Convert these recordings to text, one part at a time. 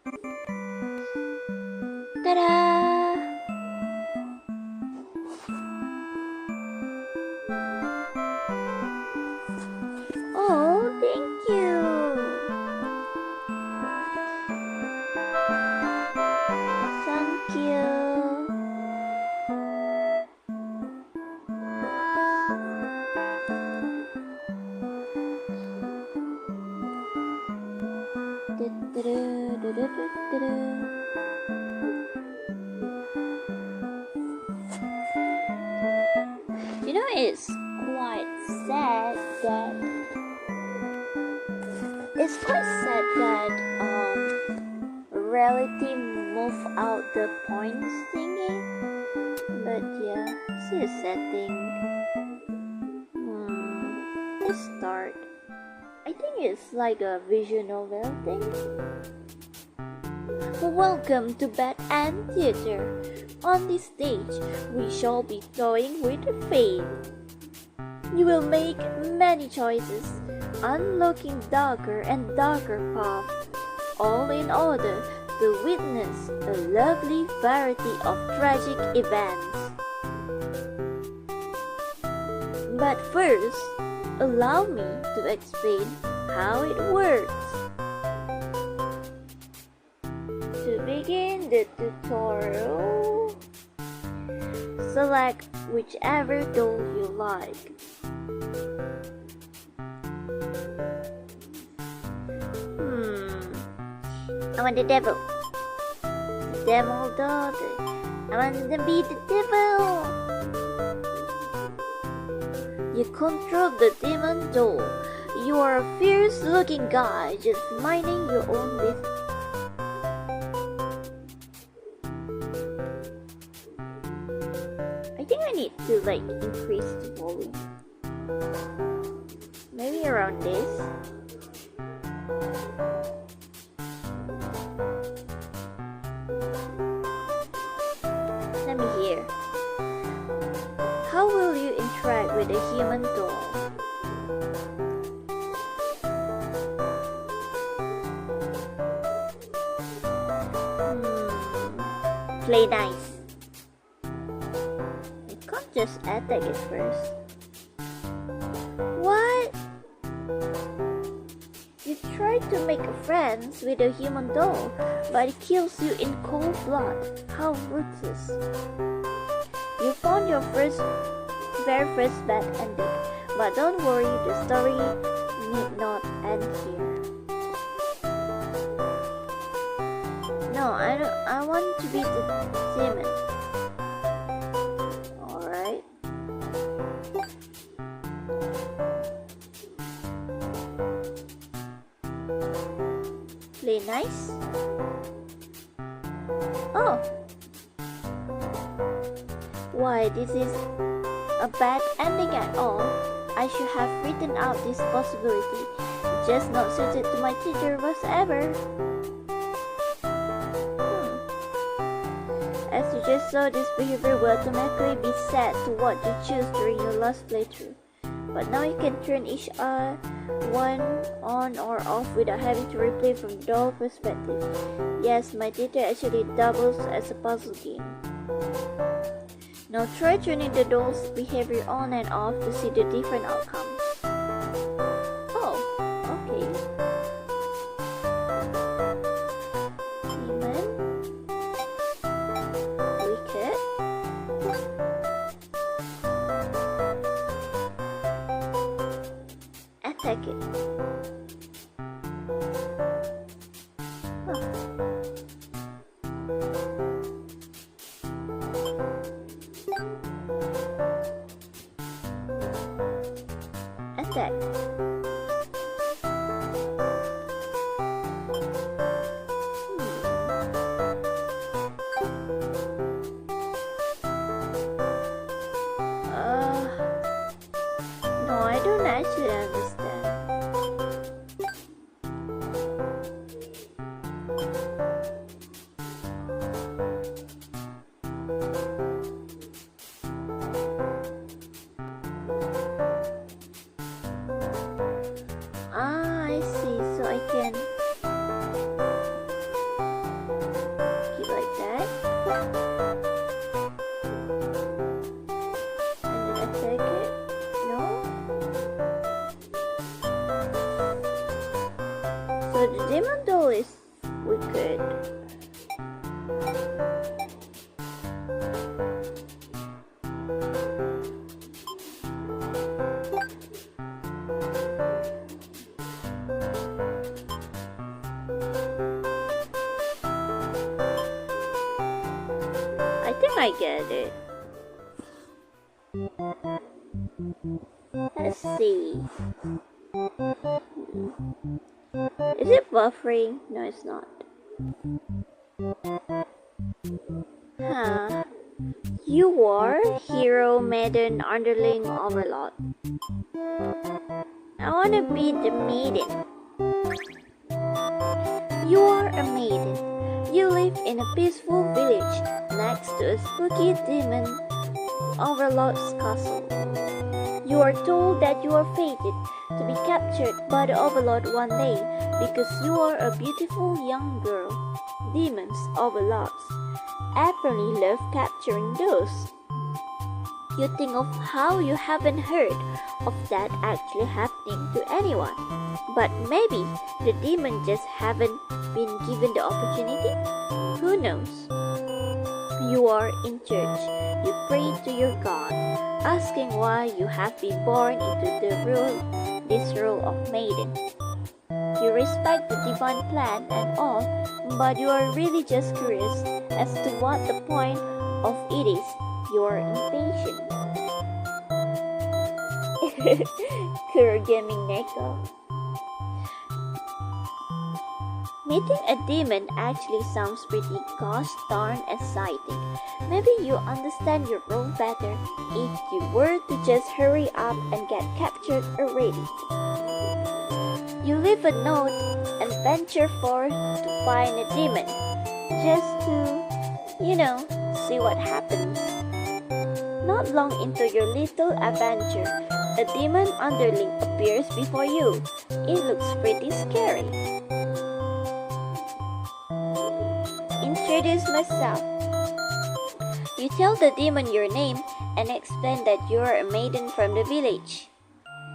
Ta-da! Oh, thank you. Thank you. You know, it's quite sad that reality move out the points thingy. But yeah, this is a sad thing. Let's start. I think it's like a visual novel thing. Welcome to Bad Ant Theater. On this stage, we shall be toying with fate. You will make many choices, unlocking darker and darker paths, all in order to witness a lovely variety of tragic events. But first, allow me to explain how it works. To begin the tutorial, select whichever doll you like. I want the devil. The devil doll. I want to be the devil. You control the demon doll. You are a fierce-looking guy just minding your own business. I think I need to increase the volume. Maybe around this. Let me hear. How will you interact with a human doll? Play nice. Just attack it first. What? You try to make friends with a human doll, but it kills you in cold blood. How ruthless. You found your very first bad ending, but don't worry, the story need not end here. No, I want to be the demon. Play nice. Oh. Why, this is a bad ending at all. I should have written out this possibility. Just not suited to my teacher whatsoever. As you just saw, this behavior will automatically be set to what you choose during your last playthrough. But now you can turn each one on or off without having to replay from the doll perspective. Yes, my theater actually doubles as a puzzle game. Now try turning the doll's behavior on and off to see the different outcomes. Oh, okay. Demon. Wicked. Attack it. Attack. No, I don't actually understand. I see. So I can So the demon doll is wicked. I think I get it. Let's see. Is it buffering? No, it's not. Huh. You are hero, maiden, underling, overlord. I wanna be the maiden. You are a maiden. You live in a peaceful village next to a spooky demon overlord's castle. You are told that you are fated to be captured by the overlord one day because you are a beautiful young girl. Demons, overlords, apparently love capturing those. You think of how you haven't heard of that actually happening to anyone. But maybe the demon just haven't been given the opportunity? Who knows? You are in church. You pray to your God, asking why you have been born into this role of maiden. You respect the divine plan and all, but you are really just curious as to what the point of it is. You are impatient. Kuro Gaming Neko. Meeting a demon actually sounds pretty gosh darn exciting. Maybe you understand your role better if you were to just hurry up and get captured already. You leave a note and venture forth to find a demon, just to, see what happens. Not long into your little adventure, a demon underling appears before you. It looks pretty scary. Introduce myself. You tell the demon your name and explain that you are a maiden from the village.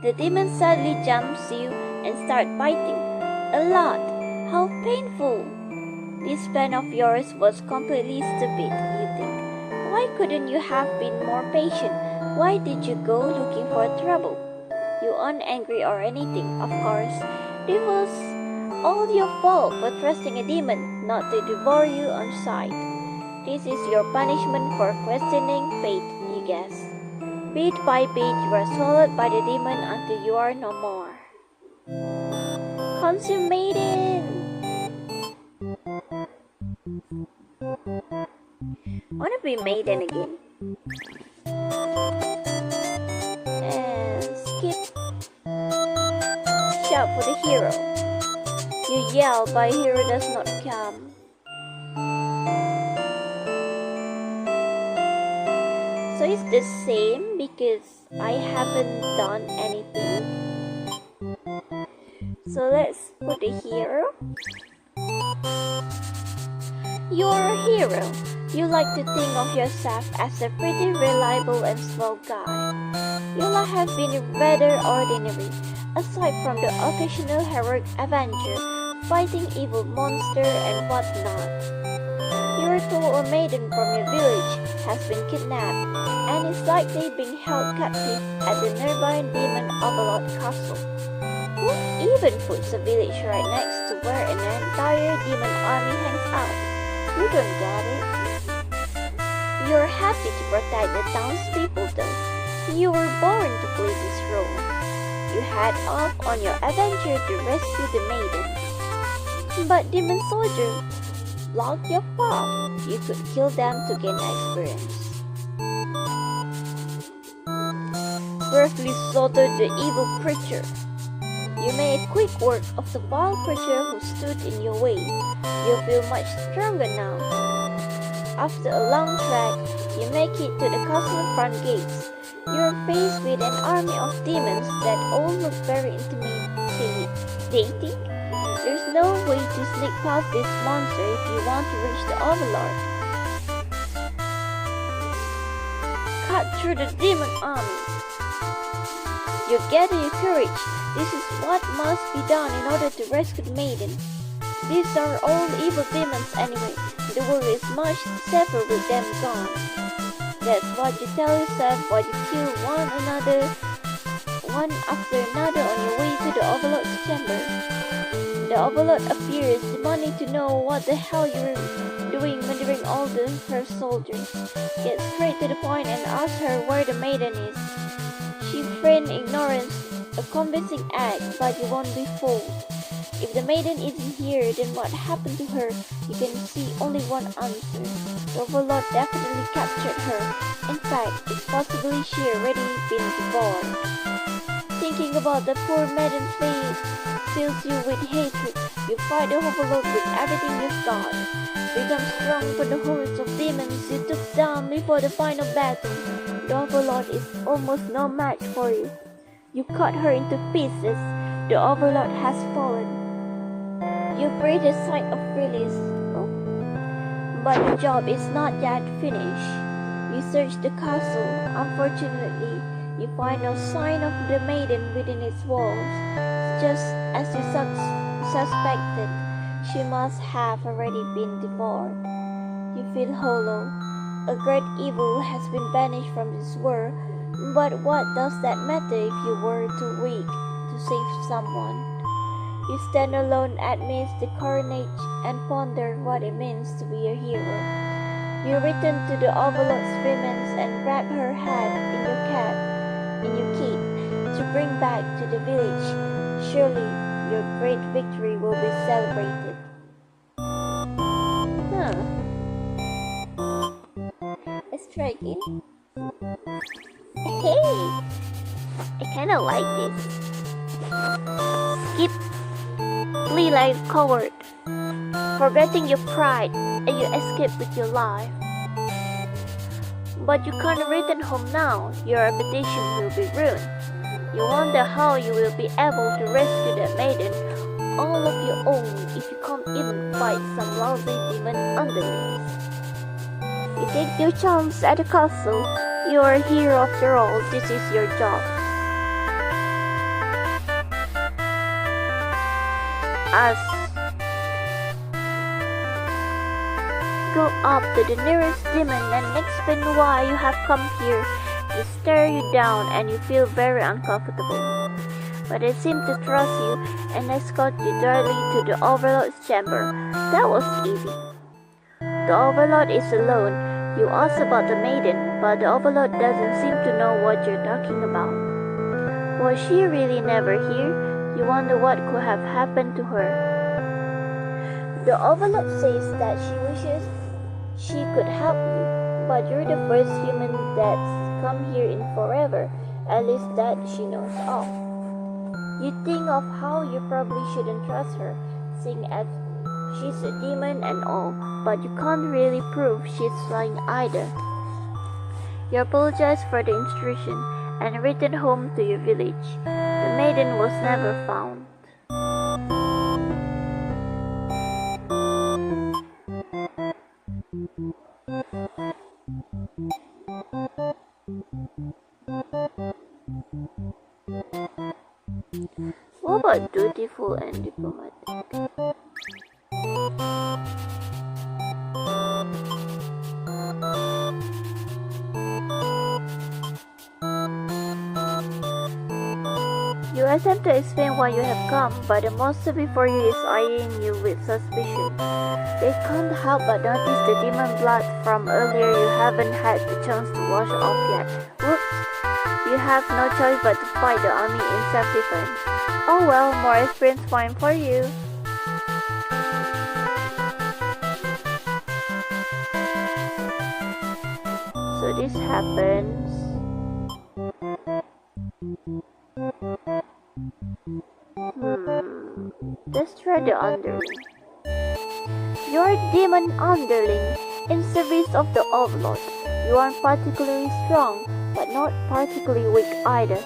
The demon suddenly jumps you and starts biting. A lot. How painful. This plan of yours was completely stupid, you think. Why couldn't you have been more patient? Why did you go looking for trouble? You aren't angry or anything, of course. It was all your fault for trusting a demon not to devour you on sight. This is your punishment for questioning fate, you guess. Bit by bit, you are swallowed by the demon until you are no more. Consummated! Wanna be maiden again? And skip. Shout for the hero. You yell, but hero does not come. So it's the same because I haven't done anything. So let's put a hero. You're a hero. You like to think of yourself as a pretty reliable and small guy. Your life has been rather ordinary, aside from the occasional heroic adventure, fighting evil monsters and whatnot. You're told a maiden from your village has been kidnapped and is likely being held captive at the nearby demon overlord castle. Who even puts a village right next to where an entire demon army hangs out? You don't get it. You're happy to protect the townspeople though. You were born to play this role. You head off on your adventure to rescue the maiden. But demon soldier block your path. You could kill them to gain experience. Bravely slaughtered the evil creature. You made quick work of the vile creature who stood in your way. You feel much stronger now. After a long trek, you make it to the castle front gates. You are faced with an army of demons that all look very intimidating. There's no way to sneak past this monster if you want to reach the overlord. Cut through the demon army. You gather your courage. This is what must be done in order to rescue the maiden. These are all evil demons anyway. The world is much safer with them gone. That's what you tell yourself while you kill one after another on your way to the Overlord's chamber. The Overlord appears, demanding to know what the hell you're doing murdering all her soldiers. Get straight to the point and ask her where the maiden is. She feigns ignorance, a convincing act, but you won't be fooled. If the maiden isn't here, then what happened to her? You can see only one answer. The Overlord definitely captured her. In fact, it's possibly she already been devoured. Thinking about the poor maiden's fate fills you with hatred. You fight the Overlord with everything you've got. Become strong for the hordes of demons you took down before the final battle. The Overlord is almost no match for you. You cut her into pieces. The Overlord has fallen. You breathe a sigh of release. But the job is not yet finished. You search the castle. Unfortunately, you find no sign of the maiden within its walls. Just as you suspected, she must have already been devoured. You feel hollow. A great evil has been banished from this world, but what does that matter if you were too weak to save someone? You stand alone amidst the carnage and ponder what it means to be a hero. You return to the Overlord's remains and wrap her head in your cape to bring back to the village. Surely your great victory will be celebrated. Striking. Hey! I kinda like this. Skip. Flee like a coward. Forgetting your pride, and you escape with your life. But you can't return home now. Your reputation will be ruined. You wonder how you will be able to rescue that maiden all of your own if you can't even fight some lousy demon underlings. You take your chance at the castle. You are a hero after all. This is your job. Go up to the nearest demon and explain why you have come here. They stare you down and you feel very uncomfortable. But they seem to trust you and escort you directly to the Overlord's chamber. That was easy. The Overlord is alone. You ask about the maiden, but the Overlord doesn't seem to know what you're talking about. Was she really never here? You wonder what could have happened to her. The Overlord says that she wishes she could help you, but you're the first human that's come here in forever, at least that she knows of. You think of how you probably shouldn't trust her, seeing as she's a demon and all, but you can't really prove she's lying either. You apologize for the intrusion and return home to your village. The maiden was never found. What about dutiful and diplomatic? You attempt to explain why you have come, but the monster before you is eyeing you with suspicion. They can't help but notice the demon blood from earlier you haven't had the chance to wash off yet. Whoops! You have no choice but to fight the army in self-defense. Oh well, more experience point for you. So this happens. Let's try the underling. You're a demon underling in service of the Overlord. You aren't particularly strong, but not particularly weak either.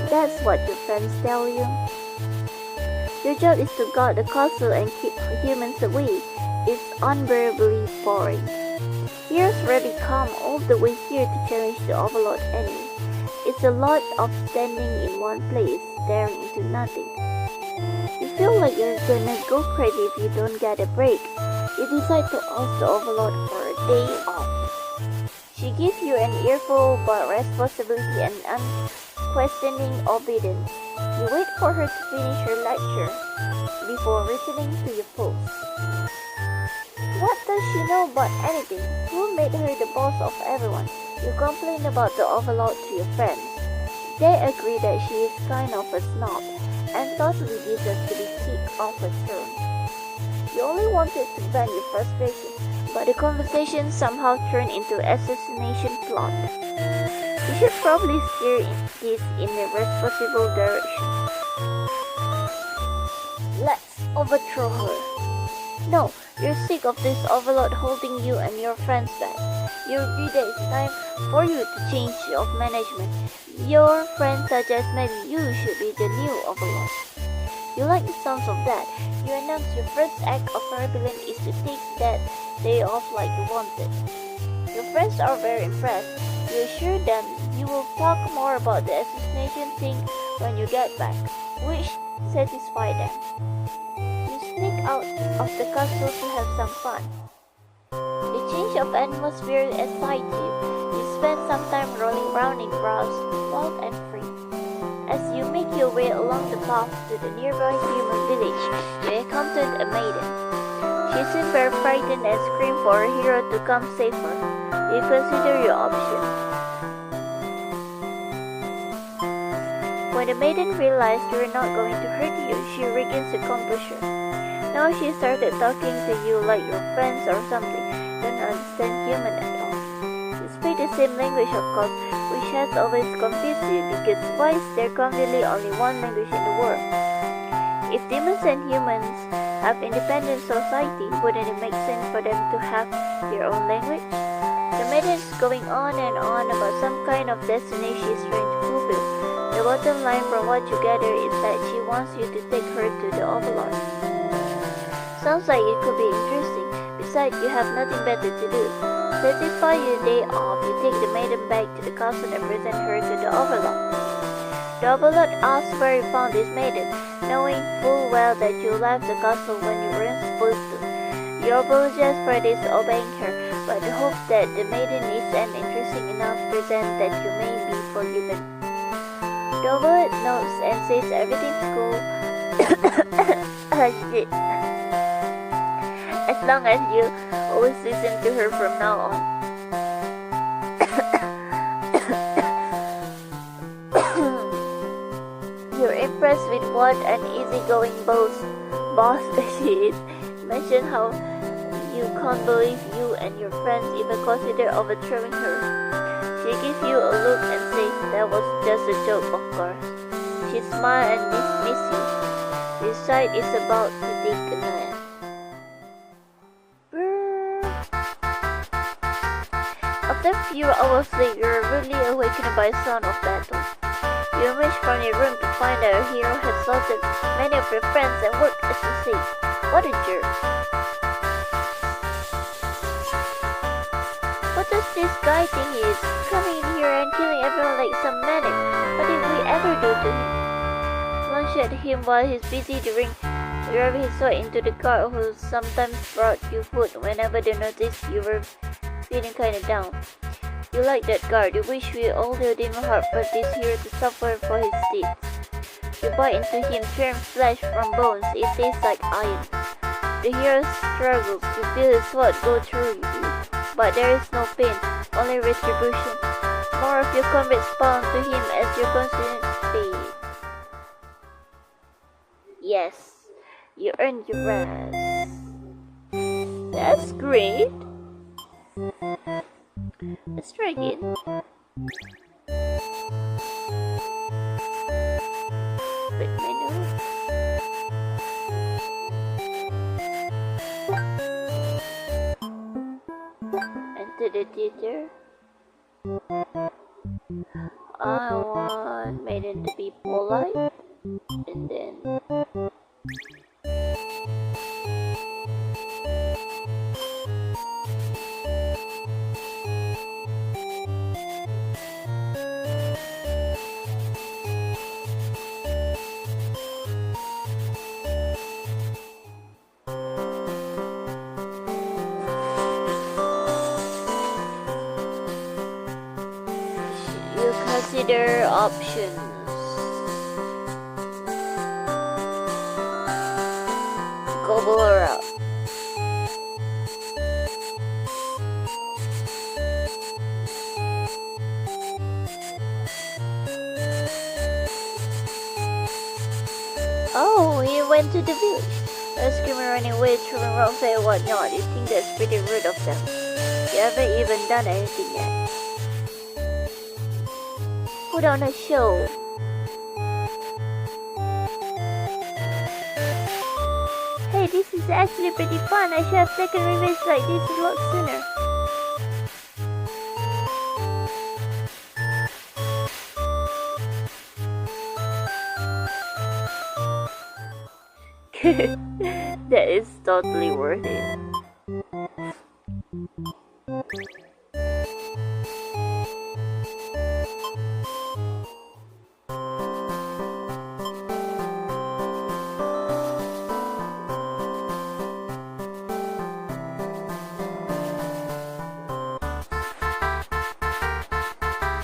That's what your friends tell you. Your job is to guard the castle and keep humans away. It's unbearably boring. Heroes rarely come all the way here to challenge the Overlord enemy. It's a lot of standing in one place, staring into nothing. You feel like you're gonna go crazy if you don't get a break. You decide to ask the Overlord for a day off. She gives you an earful about responsibility and unquestioning obedience. You wait for her to finish her lecture before returning to your post. What does she know about anything? Who made her the boss of everyone? You complain about the Overlord to your friends. They agree that she is kind of a snob and totally deserves to be kicked off her throne. You only wanted to vent your frustration, but the conversation somehow turned into assassination plot. You should probably steer this in a responsible direction. Let's overthrow her. No, you're sick of this Overlord holding you and your friends back. You agree that it's time for you to change of management. Your friends suggest maybe you should be the new Overlord. You like the sounds of that. You announce your first act of rebellion is to take that day off like you wanted. Your friends are very impressed. You assure them you will talk more about the assassination thing when you get back, which satisfies them. You sneak out of the castle to have some fun. The change of atmosphere excites you. You spend some time rolling around in grass, wild and free. As you make your way along the path to the nearby human village, you encounter a maiden. She seems very frightened and screams for a hero to come save her. You consider your options. When the maiden realized you were not going to hurt you, she regains her composure. Now she started talking to you like your friends or something. Don't understand human at all. You speak the same language, of course, which has always confused you because why is there conveniently only one language in the world? If demons and humans have independent society, wouldn't it make sense for them to have their own language? The maiden is going on and on about some kind of destiny she's trying to fulfill. The bottom line from what you gather is that she wants you to take her to the Overlord. Sounds like it could be interesting. Besides, you have nothing better to do. Satisfy your day off, you take the maiden back to the castle and present her to the Overlord. The Overlord asks where you found this maiden, knowing full well that you left the castle when you weren't supposed to. You apologize for disobeying her, but hope that the maiden is an interesting enough present that you may be forgiven. The Overlord nods and says everything's cool. As long as you always listen to her from now on. You're impressed with what an easygoing boss she is. Mention how you can't believe you and your friends even consider overthrowing her. She gives you a look and says that was just a joke, of course. She smiles and dismisses you. This side is about to take a nap. After a few hours later, you're rudely awakened by the sound of battle. You emerge from your room to find that your hero has slaughtered many of your friends and worked as a slave. What a jerk. What does this guy think he is? Coming in here and killing everyone like some maniac. What did we ever do to him? Lunch at him while he's busy driving his sword into the car who sometimes brought you food whenever they noticed you were feeling kinda down. You like that guard. You wish with all your demon heart for this hero to suffer for his deeds. You bite into him, tearing flesh from bones. It tastes like iron. The hero struggles. You feel his sword go through you, but there is no pain, only retribution. More of your comrades spawn to him as your conscience fades. Yes, you earned your rest. That's great. Let's try again. Quick menu. Enter the theater. I want maiden to be polite, and then Consider options. Gobble her up. Oh, he went to the village. Screaming, running away, throwing rocks and whatnot. You think that's pretty rude of them. You haven't even done anything yet. Put on a show. Hey, this is actually pretty fun. I should have taken revenge like this a lot sooner. That is totally worth it.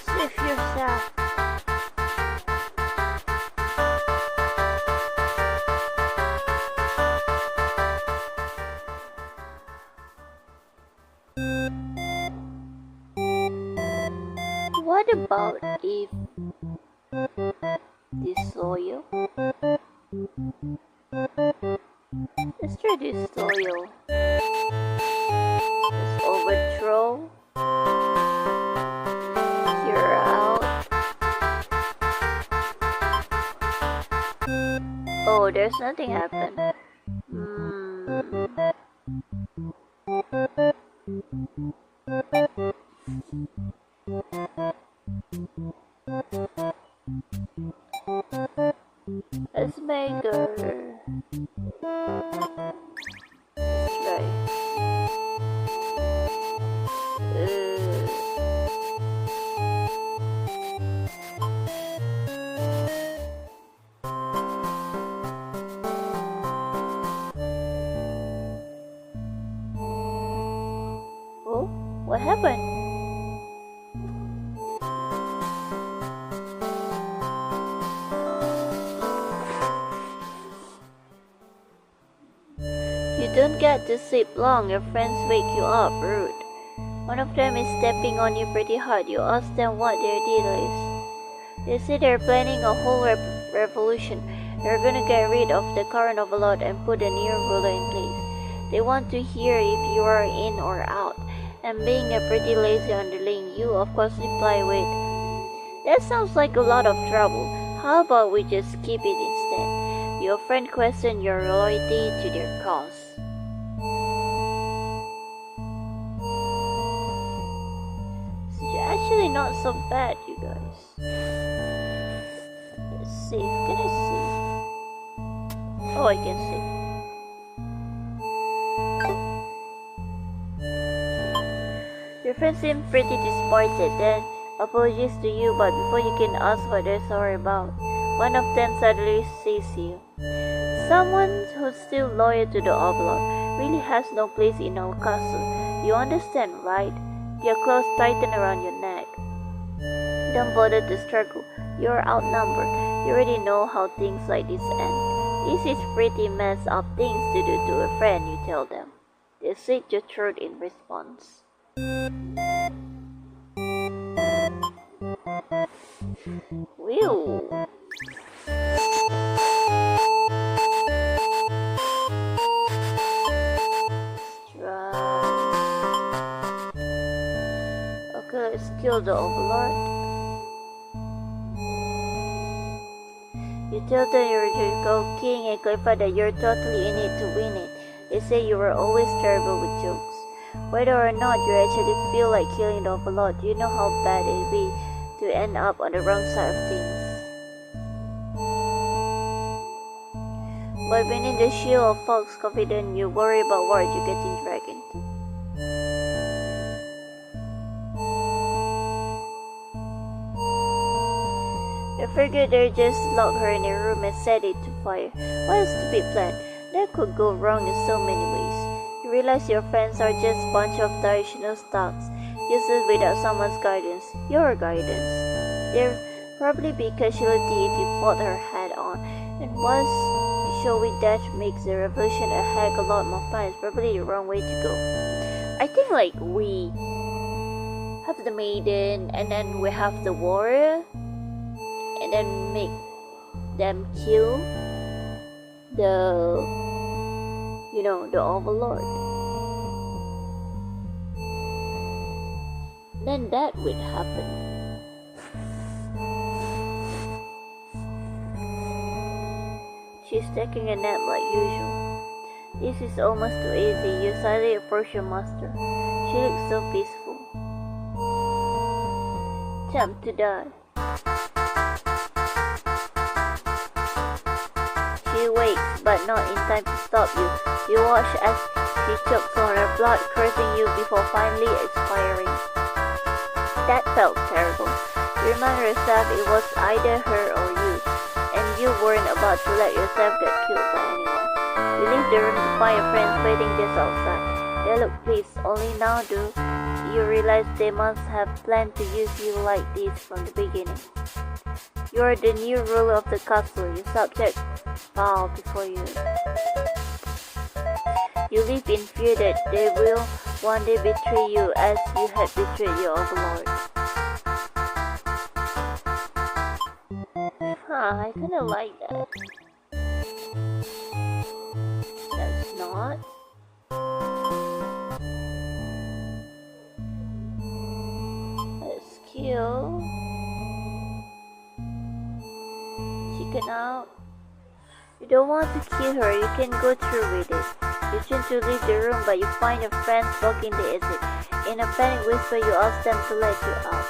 Shift yourself. What about if this soil? Let's try this soil. Let's overthrow. Cure out. Oh, there's nothing happened. Let's make her. Let's try. Oh, what happened? You don't get to sleep long, your friends wake you up, rude. One of them is stepping on you pretty hard. You ask them what their deal is. They say they're planning a whole revolution. They're gonna get rid of the current overload and put a new ruler in place. They want to hear if you are in or out. And being a pretty lazy underling, you of course reply with, "That sounds like a lot of trouble. How about we just keep it instead?" Your friend questions your loyalty to their cause. It's actually not so bad, you guys. Let's see. Can I see? Oh, I can see. Your friend seemed pretty disappointed. Then, apologies to you, but before you can ask what they're sorry about, one of them suddenly sees you. Someone who's still loyal to the Overlord really has no place in our castle. You understand, right? Your clothes tighten around your neck. Don't bother to struggle. You're outnumbered. You already know how things like this end. This is pretty messed up things to do to a friend, you tell them. They slit your throat in response. Whew. Okay, let's kill the Overlord. You tell them you're the Gold King and clarify that you're totally in it to win it. They say you were always terrible with jokes. Whether or not you actually feel like killing the Overlord, you know how bad it'd be to end up on the wrong side of things. But beneath the shield of false confidence, you worry about what you're getting dragged into. You figured they'd just lock her in a room and set it to fire. What a stupid plan. That could go wrong in so many ways. You realize your friends are just a bunch of traditional thugs, useless without someone's guidance, your guidance. There'd probably be casualty if you fought her head on. And once Showy Dash makes the revolution a heck a lot more fun, it's probably the wrong way to go. I think like we have the maiden and then we have the warrior and then make them kill the the overlord. Then that would happen. She's taking a nap like usual. This is almost too easy. You suddenly approach your master. She looks so peaceful. Time to die. She wakes, but not in time to stop you. You watch as she chokes on her blood, cursing you before finally expiring. That felt terrible. You remind yourself it was either her or you, and you weren't about to let yourself get killed by anyone. You leave the room to find your friends waiting just outside. They look pleased, only now do you realize they must have planned to use you like this from the beginning. You are the new ruler of the castle. Your subjects bow before you. You live in fear that they will one day betray you as you had betrayed your overlord. I kinda like that. That's not. Let's kill. Chicken out. You don't want to kill her, you can go through with it. You turn to leave the room, but you find your friends blocking the exit. In a panic whisper, you ask them to let you out.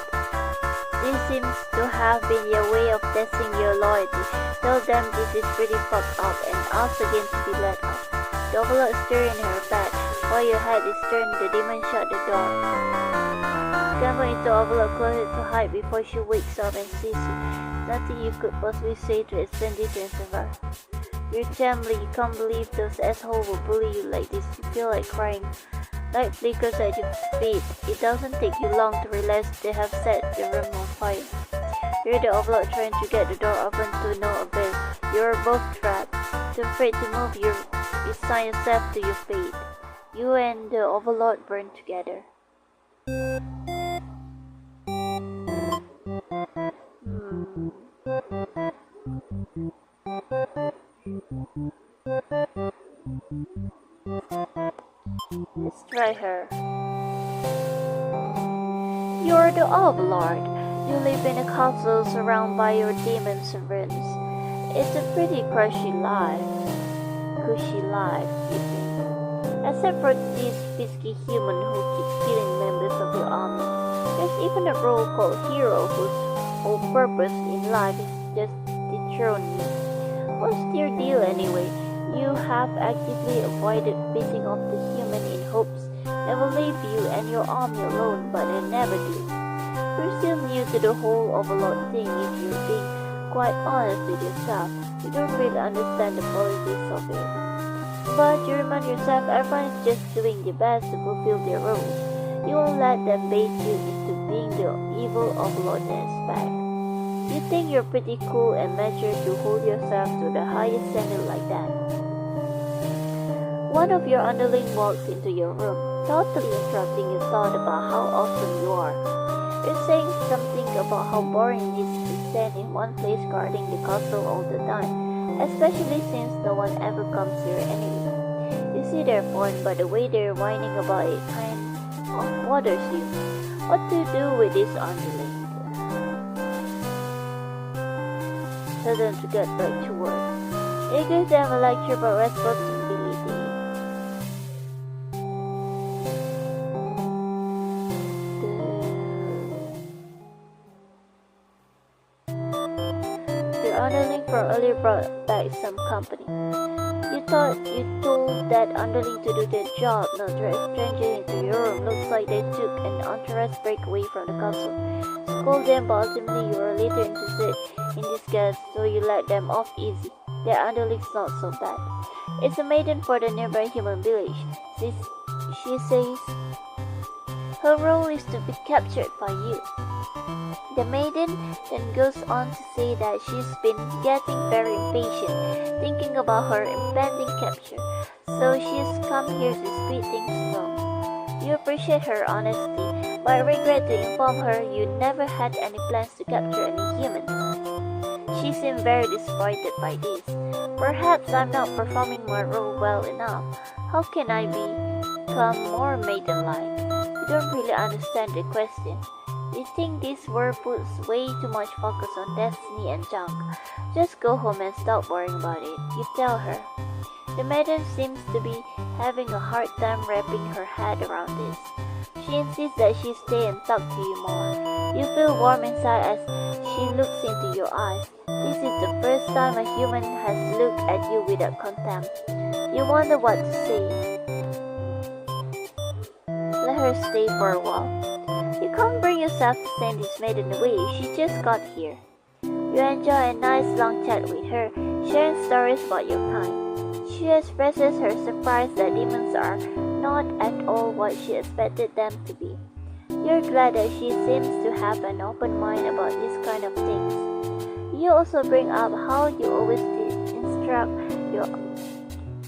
This seems to have been your way of testing your loyalty. Tell them this is pretty fucked up and ask again to be let out. The overlord stirring her back. While your head is turned, the demon shut the door. Scramble into overlord closet to hide before she wakes up and sees you. Nothing you could possibly say to explain this and survive. You're trembling, you can't believe those assholes will bully you like this. You feel like crying. Light flickers at your feet. It doesn't take you long to realize they have set the room on fire. You're the overlord trying to get the door open to no avail. You're both trapped. Too afraid to move, you resign yourself to your fate. You and the overlord burn together. Let's try her. You're the overlord. You live in a castle surrounded by your demon servants. It's a pretty cushy life, you think. Except for these pesky humans who keep killing members of your army. There's even a role called hero whose whole purpose in life is just dethrone you. What's your deal anyway? You have actively avoided facing off the human in hopes they will leave you and your army alone, but they never do. You're still new to the whole overlord thing. If you're being quite honest with yourself, you don't really understand the politics of it. But you remind yourself everyone is just doing their best to fulfill their roles. You won't let them bait you into being the evil overlord they expect. You think you're pretty cool and mature to hold yourself to the highest standard like that. One of your underlings walks into your room, totally interrupting your thought about how awesome you are. You're saying something about how boring it is to stand in one place guarding the castle all the time, especially since no one ever comes here anyway. You see their point, but the way they're whining about it kind of bothers you. What to do with this underling? Tell them to get back to work. You give them a lecture about responsibility. Underling from earlier brought back some company. You thought you told that underling to do their job, not drag a stranger into your room. Looks like they took an unauthorized break away from the castle. Scold them, but ultimately you were later interested in this guest, so you let them off easy. Their underling's not so bad. It's a maiden for the nearby human village. She says her role is to be captured by you. The maiden then goes on to say that she's been getting very impatient, thinking about her impending capture, so she's come here to speed things along. You appreciate her honesty, but regret to inform her you never had any plans to capture any humans. She seemed very disappointed by this. Perhaps I'm not performing my role well enough. How can I become more maiden-like? You don't really understand the question. You think this world puts way too much focus on destiny and junk. Just go home and stop worrying about it, you tell her. The maiden seems to be having a hard time wrapping her head around this. She insists that she stay and talk to you more. You feel warm inside as she looks into your eyes. This is the first time a human has looked at you without contempt. You wonder what to say. Let her stay for a while. You can't bring yourself to send this maiden away. She just got here. You enjoy a nice long chat with her, sharing stories about your kind. She expresses her surprise that demons are not at all what she expected them to be. You're glad that she seems to have an open mind about these kind of things. You also bring up how you always instruct your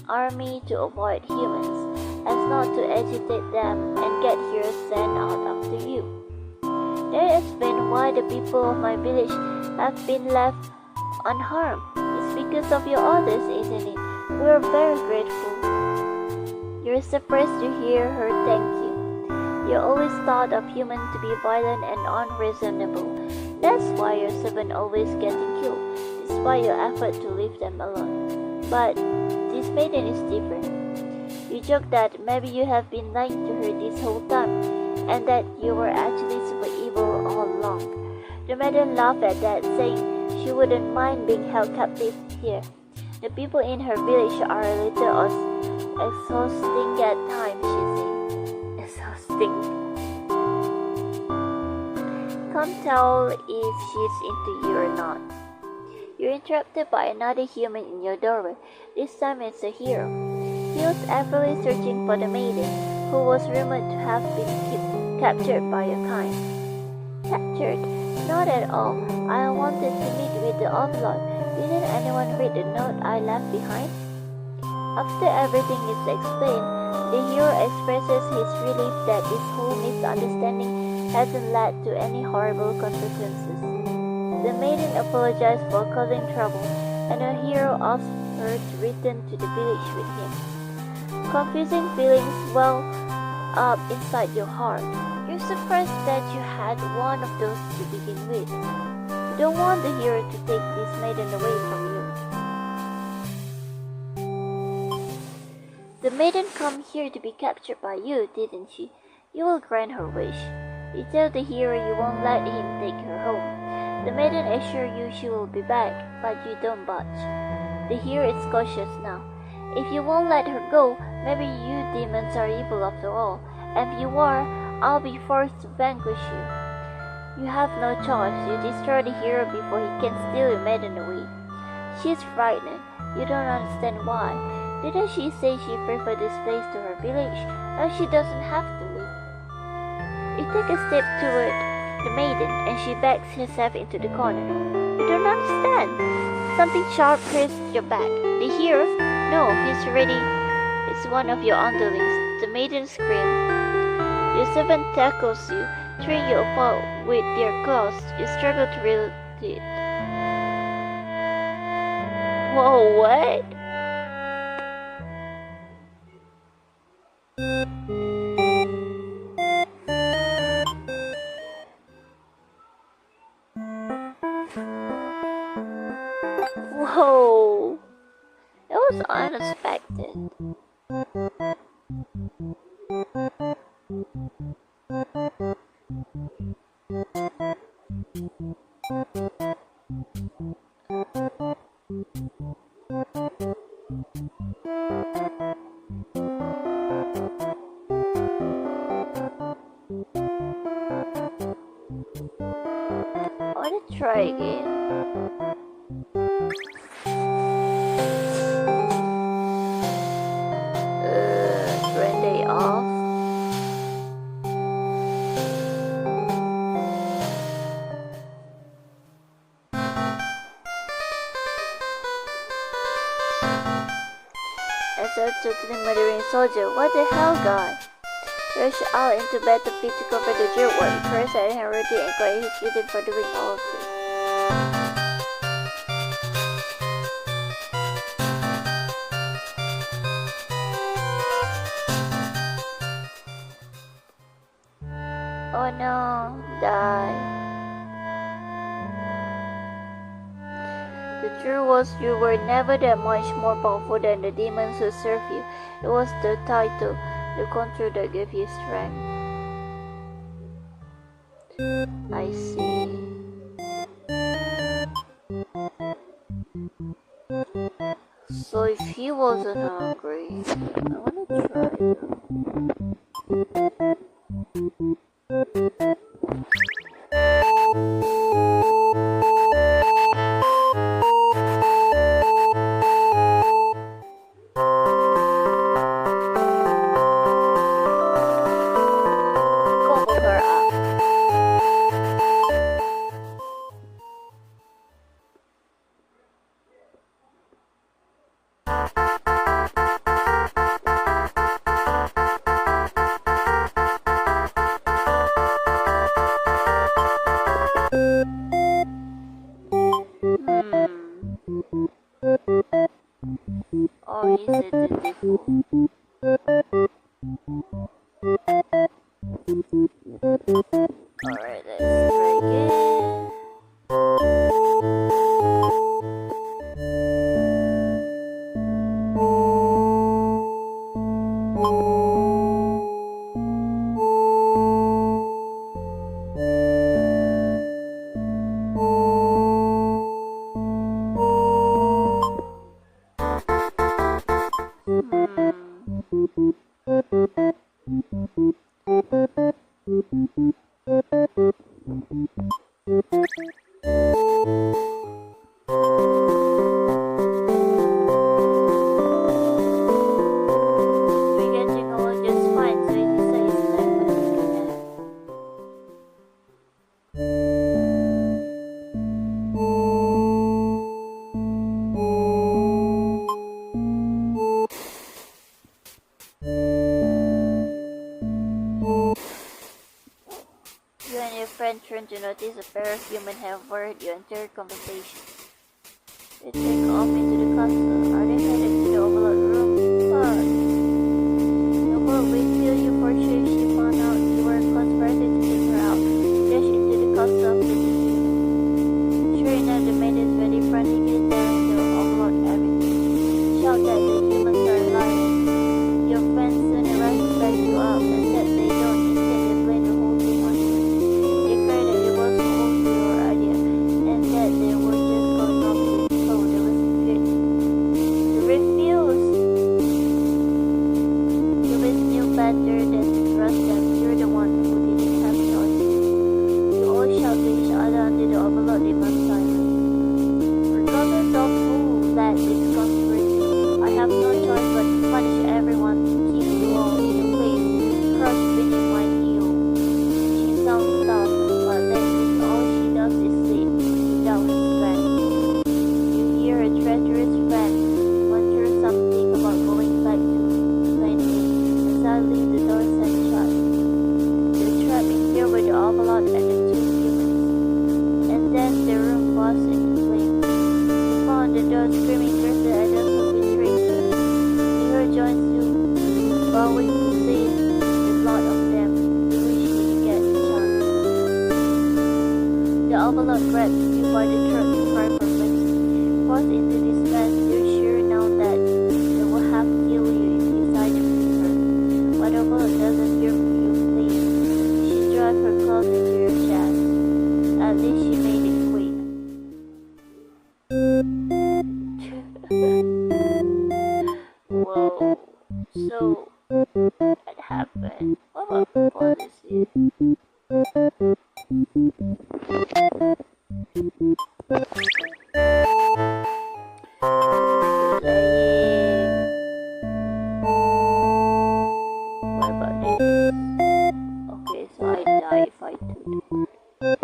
army to avoid humans, as not to agitate them and get heroes sent out after you. They explain why the people of my village have been left unharmed. It's because of your orders, isn't it? We're very grateful. You're surprised to hear her thank you. You always thought of humans to be violent and unreasonable. That's why your servant always getting killed, despite your effort to leave them alone. But this maiden is different. You joke that maybe you have been lying to her this whole time, and that you were actually super evil all along. The maiden laughed at that, saying she wouldn't mind being held captive here. The people in her village are a little exhausting at times, she said. Exhausting. Can't tell if she's into you or not. You're interrupted by another human in your doorway. This time it's a hero. He was actively searching for the maiden, who was rumored to have been captured by your kind. Captured? Not at all. I wanted to meet with the Overlord. Didn't anyone read the note I left behind? After everything is explained, the hero expresses his relief that this whole misunderstanding hasn't led to any horrible consequences. The maiden apologized for causing trouble, and the hero asked her to return to the village with him. Confusing feelings well up inside your heart. You're surprised that you had one of those to begin with. You don't want the hero to take this maiden away from you. The maiden come here to be captured by you, didn't she? You will grant her wish. You tell the hero you won't let him take her home. The maiden assures you she will be back, but you don't budge. The hero is cautious now. If you won't let her go, maybe you demons are evil after all, and if you are, I'll be forced to vanquish you. You have no choice. You destroy the hero before he can steal your maiden away. She's frightened. You don't understand why. Didn't she say she preferred this place to her village? Now she doesn't have to leave. You take a step toward the maiden, and she backs herself into the corner. You don't understand. Something sharp pierces your back. The hero? No, he's ready. It's one of your underlings. The maiden screams. Your servant tackles you, tearing you apart with their claws. You struggle to release it. Whoa, what? Whoa, that was unexpected. I want to try again. Day off. cold and murdering soldier. What the hell, guy? Rush out into battle pit to cover the jerkwad. First, I Henry and got his needed for doing all of this. Oh no, die. The truth was you were never that much more powerful than the demons who serve you. It was the title, the control that gave you strength. I see. So if he wasn't hungry, I wanna try though. Oh, he's a beautiful. Alright, let's try again. Turn to notice a pair of humans have overheard your entire conversation. They take off into the castle. Are they headed to the Overlord room? Fuck. The world will kill you for sure. She found out you were conspiring to take her out. Dash into the castle after the demon. Sure enough, the maid is ready, frantically telling the Overlord everything. Shout that the humans are lying. Your friends soon arrive to back you up, and that they don't instead they blame the whole thing on you. They were just going off to show there was good. You refuse. You always knew better than to trust them. You're the one who didn't have choices. You all shout to each other until the Overlord demands silence. Regardless of who led this conspiracy, I have no choice but to punish everyone to keep you all in the place, crushed beneath my heel. She sounds tough, but then all she does is sleep. Without his friend. You hear a treacherous friend mutter something about going back to Plainview, and suddenly the door slammed shut. You're trapped in here with the Overlord and the two humans. And then the room burst into flames. You found the door screaming curses at those who betrayed you. Nero joins you, vowing to save the lot of them. You wish he could get a chance. The Overlord grabs you by the throat to fire for mercy. Forced into this mess, you're sure now that they will have to kill you if you decide to free her. But the Overlord doesn't hear you plead. She drives her claws into your chest. At least she made it quick. Whoa. So, that happened. What about policy? What about this? Okay, so I die if I do that.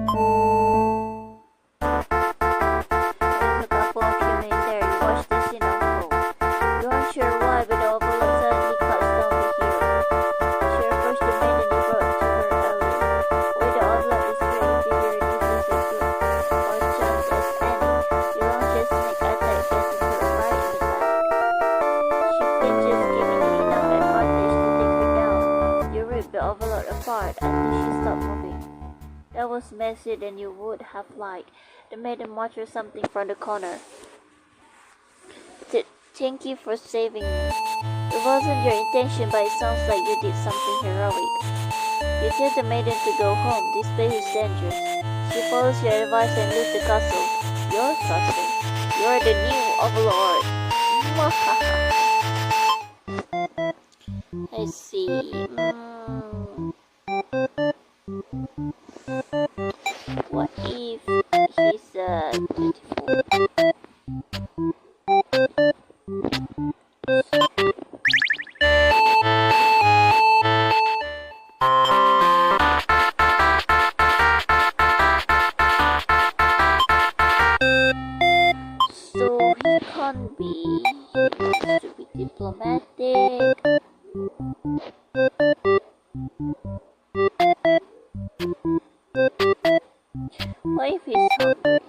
Hold on. was messier than you would have liked. The maiden muttered something from the corner. Thank you for saving me. It wasn't your intention, but it sounds like you did something heroic. You tell the maiden to go home. This place is dangerous. She follows your advice and leaves the castle. Your castle. You're the new overlord. I see. What if he's beautiful? So he can't be. He wants to be diplomatic. What if he's hungry?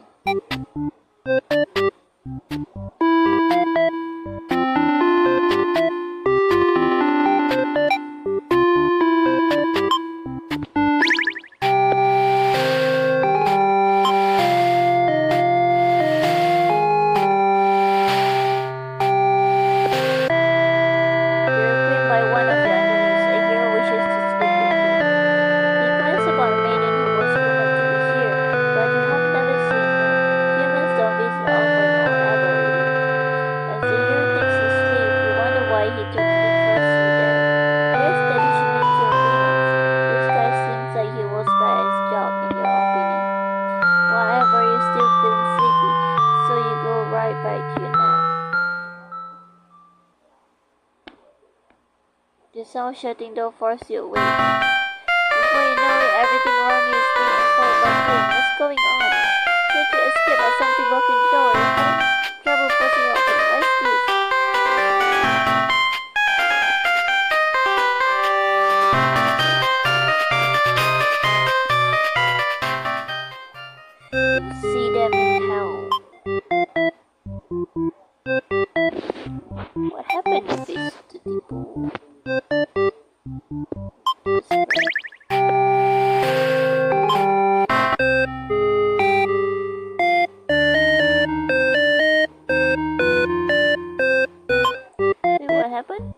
The sound shutting door forces you awake. Before you know it, everything around you is being enfolded by flame. What's going on? Try to escape, but something blocking the door. You're having trouble forcing it open. What is this? You'll see them in hell. What happened to these two people? What happened?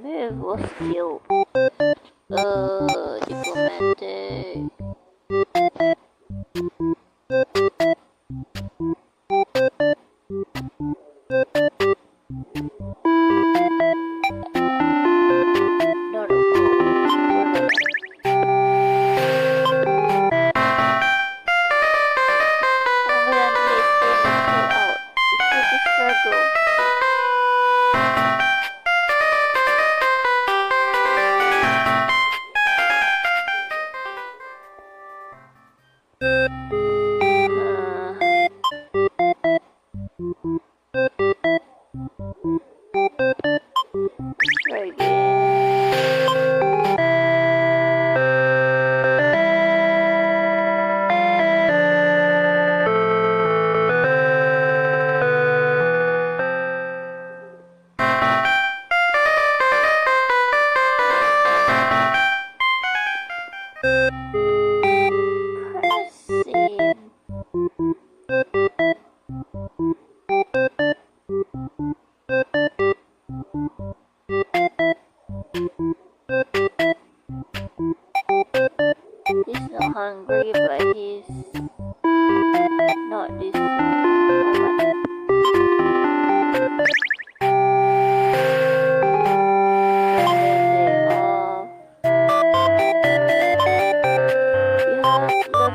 Move was killed. Diplomatic. He's not hungry, but he's not this.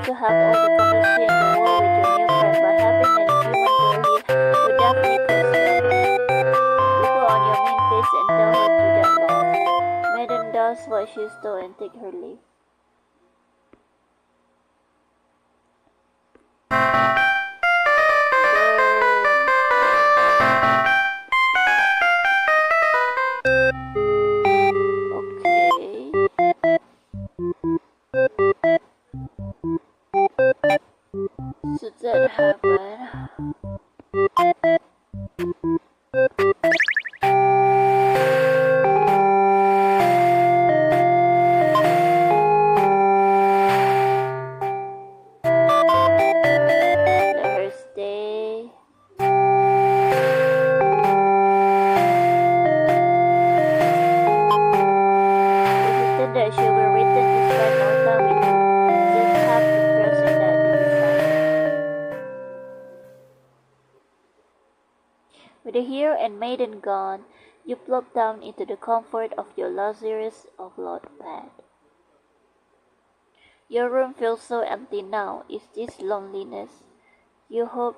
To have all the conversation in the world with your new friend, but having an human door here would definitely cause you. You put on your main face and tell her to get lost. Maiden does what she's told and take her leave. So that happened. With the hero and maiden gone, you plop down into the comfort of your luxurious offload bed. Your room feels so empty now. Is this loneliness? You hope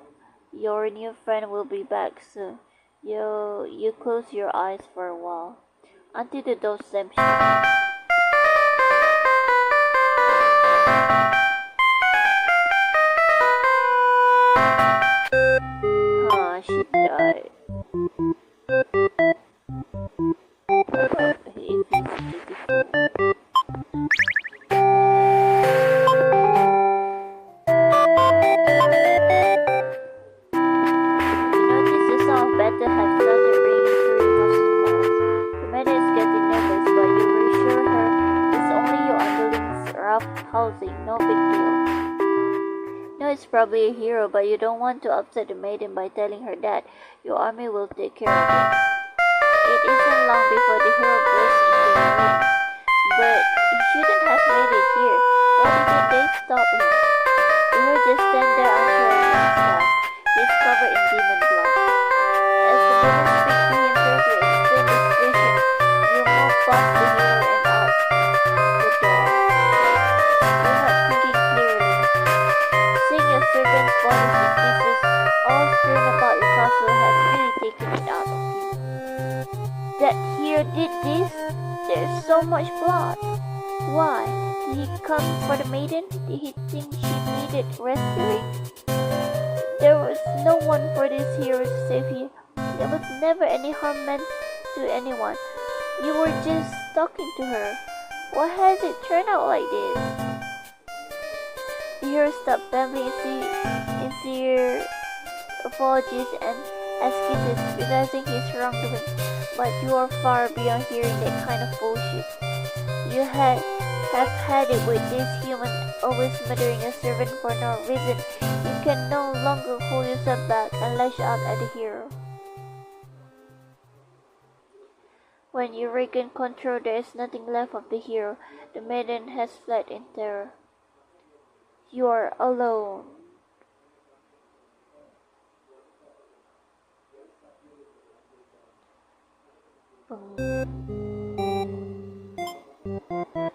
your new friend will be back soon. You close your eyes for a while until the door slams shut. Ah, she died. If it's beautiful. Better have started ringing through your host's walls. The maiden is getting nervous, but you reassure her it's only your underling's rough housing, no big deal. No, it's probably a hero, but you don't want to upset the maiden by telling her that your army will take care of it. It isn't long before the hero bursts into your room. But he shouldn't have made it here. Why didn't they stop him? The hero just stands there unsure of himself. He's covered in demon blood. As the maiden speaks to him, trying to explain the situation, you move past the hero and out the door. You're not thinking clearly. Seeing your servant's bodies in pieces, all strewn about your castle has really taken it out of you. That hero did this? There's so much blood. Why? Did he come for the maiden? Did he think she needed rescuing? There was no one for this hero to save you. There was never any harm meant to anyone. You were just talking to her. Why has it turned out like this? The hero stopped babbling sincere apologies and excuses, realizing his wrongdoing. But you are far beyond hearing that kind of bullshit. You have had it with this human always murdering a servant for no reason. You can no longer hold yourself back and lash out at the hero. When you regain control, there is nothing left of the hero. The maiden has fled in terror. You are alone.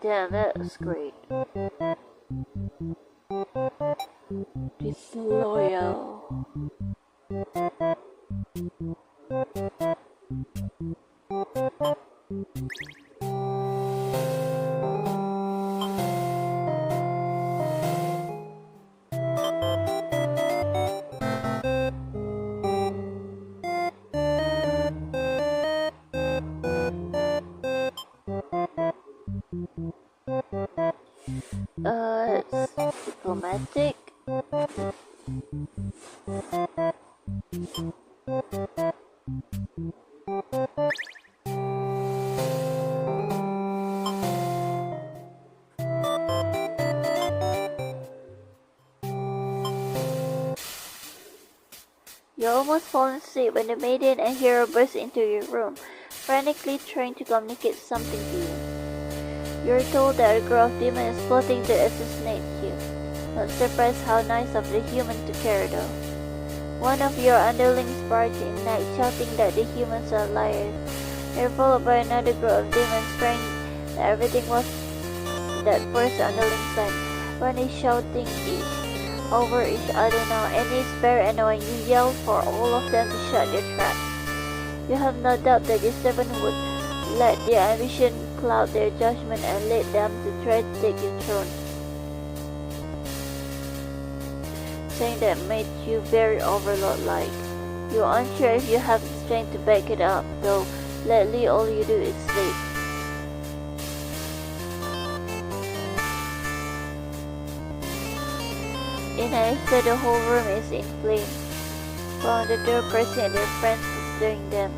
Damn, that was great. Disloyal. It's diplomatic. You almost fall asleep when the maiden and hero burst into your room, frantically trying to communicate something to you. You're told that a group of demons is plotting to assassinate you. Not surprised how nice of the human to care though. One of your underlings barged in night, shouting that the humans are liars. They're followed by another group of demons crying that everything was that first underling said. When he's shouting this over each other now, and it's very annoying. You yell for all of them to shut their traps. You have no doubt that your servant would let their ambition cloud their judgment and lead them to try to take your throne. Saying that made you very overlord-like. You're unsure if you have the strength to back it up, though lately all you do is sleep. In an instant, the whole room is in flames. From the door, Percy and their friends staring them.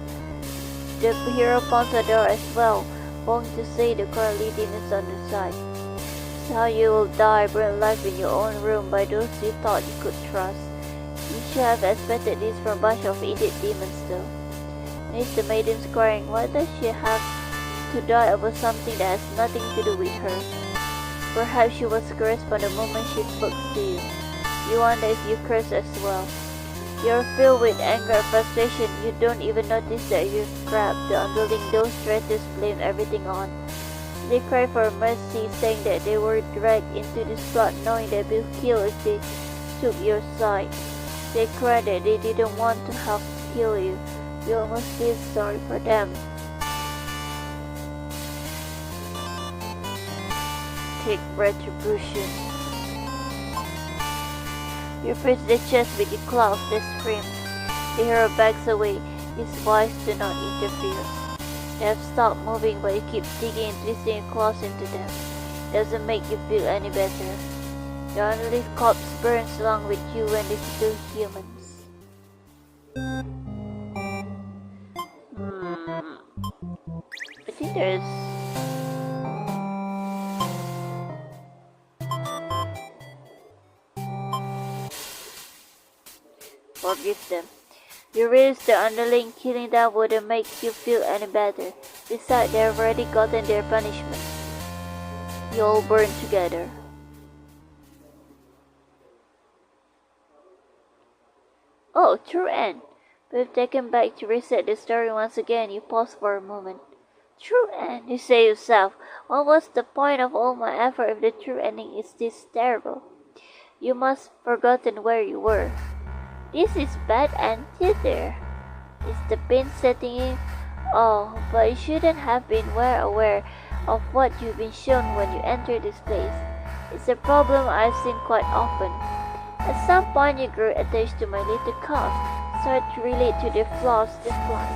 The hero pounds the door as well, wanting to say the cowardly demons on the side. It's how you will die, burned alive in your own room by those you thought you could trust. You should have expected this from a bunch of idiot demons though. Next, the maiden's crying. Why does she have to die over something that has nothing to do with her? Perhaps she was cursed from the moment she spoke to you. You wonder if you curse as well. You're filled with anger and frustration. You don't even notice that you're trapped. The underling those traitors blame everything on. They cry for mercy, saying that they were dragged into this plot knowing they'd be killed if they took your side. They cry that they didn't want to have to kill you. You almost feel sorry for them. Take retribution. You press the chest with your claws that scream. The hero backs away. His voice do not interfere. They have stopped moving, but you keep digging and twisting your claws into them. Doesn't make you feel any better. The underling corpse burns along with you when they still humans. I think there's... Forgive them. You realize the underling killing them wouldn't make you feel any better. Besides, they have already gotten their punishment. You all burn together. Oh, true end. We've taken back to reset the story once again. You pause for a moment. True end, you say yourself. What was the point of all my effort if the true ending is this terrible? You must have forgotten where you were. This is bad and theater. Is the pain setting in? Oh, but you shouldn't have been well aware of what you've been shown when you entered this place. It's a problem I've seen quite often. At some point you grew attached to my little cause, started to relate to their flaws just like.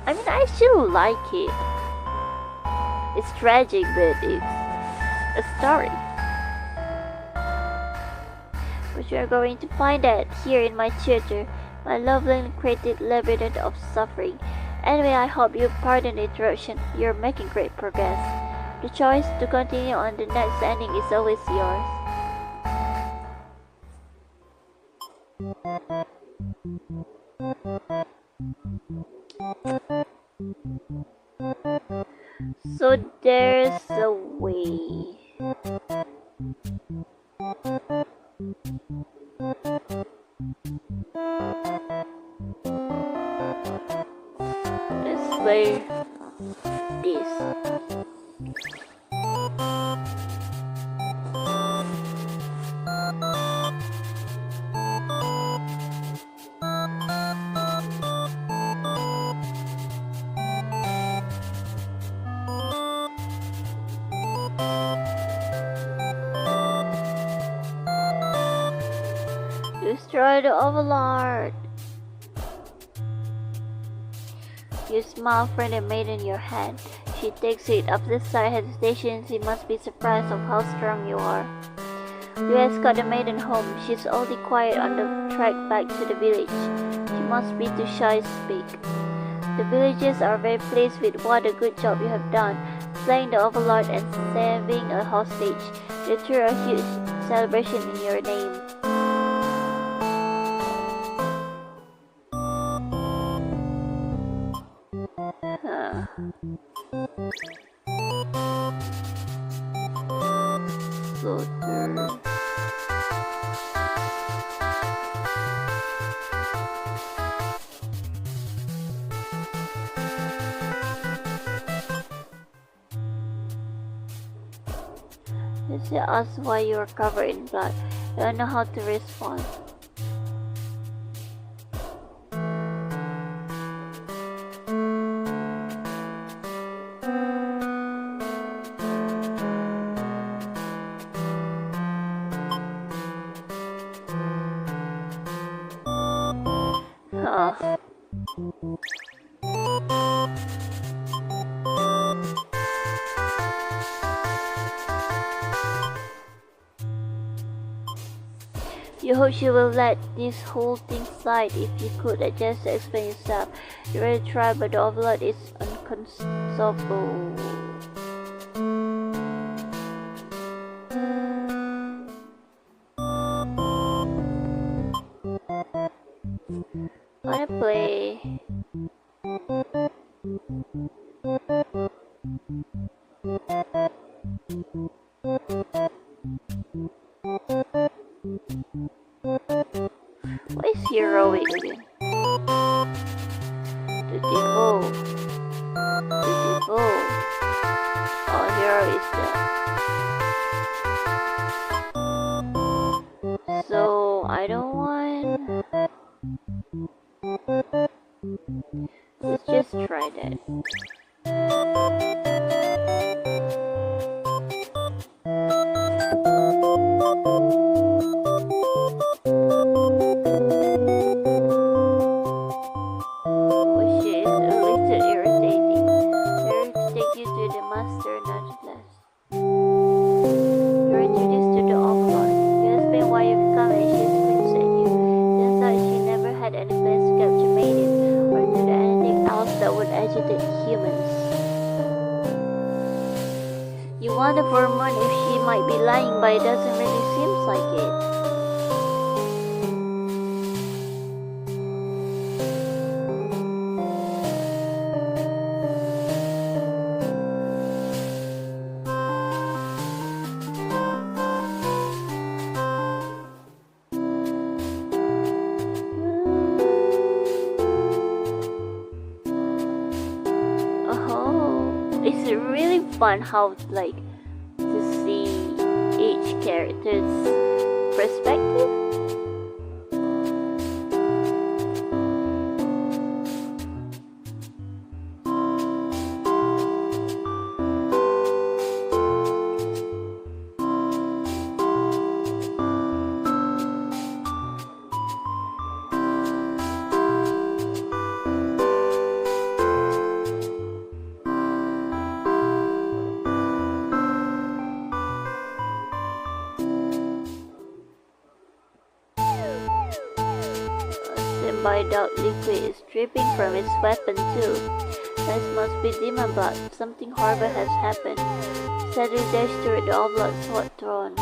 I mean, I still like it. It's tragic, but it's a story. But you are going to find that here in my theater, my lovely and creative labyrinth of suffering. Anyway, I hope you pardon the interruption. You're making great progress. The choice to continue on the next ending is always yours. So there's a way. Let's play this. Destroy the Overlord. You smile for the maiden in your hand. She takes it up the side hesitation. She must be surprised of how strong you are. You escort the maiden home. She's already quiet on the track back to the village. She must be too shy to speak. The villagers are very pleased with what a good job you have done, slaying the Overlord and saving a hostage. They threw a huge celebration in your name. Slaughter. They ask why you are covered in blood. You don't know how to respond. You hope you will let this whole thing slide. If you could just explain yourself. You already tried, but the Overlord is unconsolable. Wanna play? What is heroic again. Beautiful. Beautiful. Our hero is dead. So I don't want. Let's just try that. You wonder for a moment if she might be lying, but it doesn't really seem like it. It's really fun how to see each character's perspective. By dark liquid is dripping from its weapon too. This must be demon blood. Something horrible has happened. Sadly dashed toward the oblong sword throne.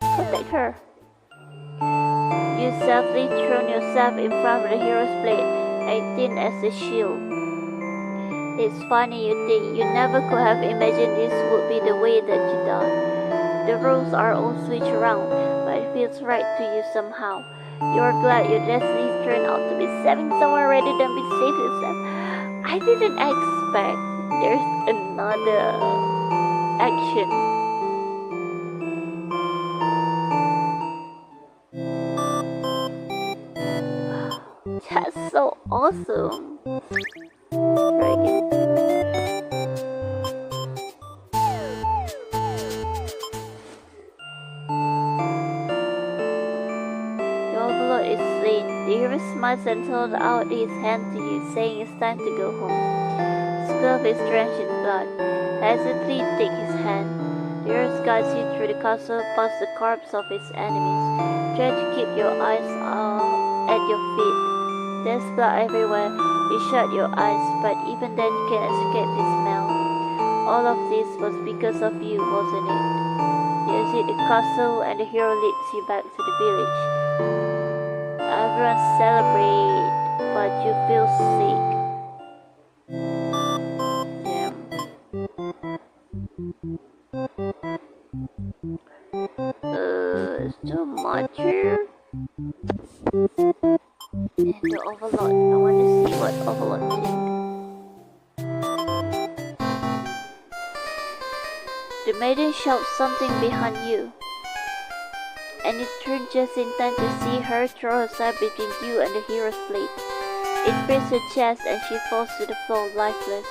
Protect her. You softly thrown yourself in front of the hero's blade, acting as a shield. It's funny you think you never could have imagined this would be the way that you died. The roles are all switched around. It feels right to you somehow. You're glad your destiny turned out to be saving someone rather than be safe yourself. I didn't expect there's another action. That's so awesome. Try again. The hero smiles and holds out his hand to you, saying it's time to go home. His glove is drenched in blood. Hesitantly take his hand. The hero guides you through the castle past the corpse of his enemies. Try to keep your eyes at your feet. There's blood everywhere. You shut your eyes, but even then you can't escape the smell. All of this was because of you, wasn't it? You exit the castle and the hero leads you back to the village. Everyone celebrate, but you feel sick. Damn. It's too much here. And the Overlord. I want to see what Overlord thinks. The maiden shouts something behind you. And it turned just in time to see her throw herself between you and the hero's blade. It breaks her chest and she falls to the floor lifeless.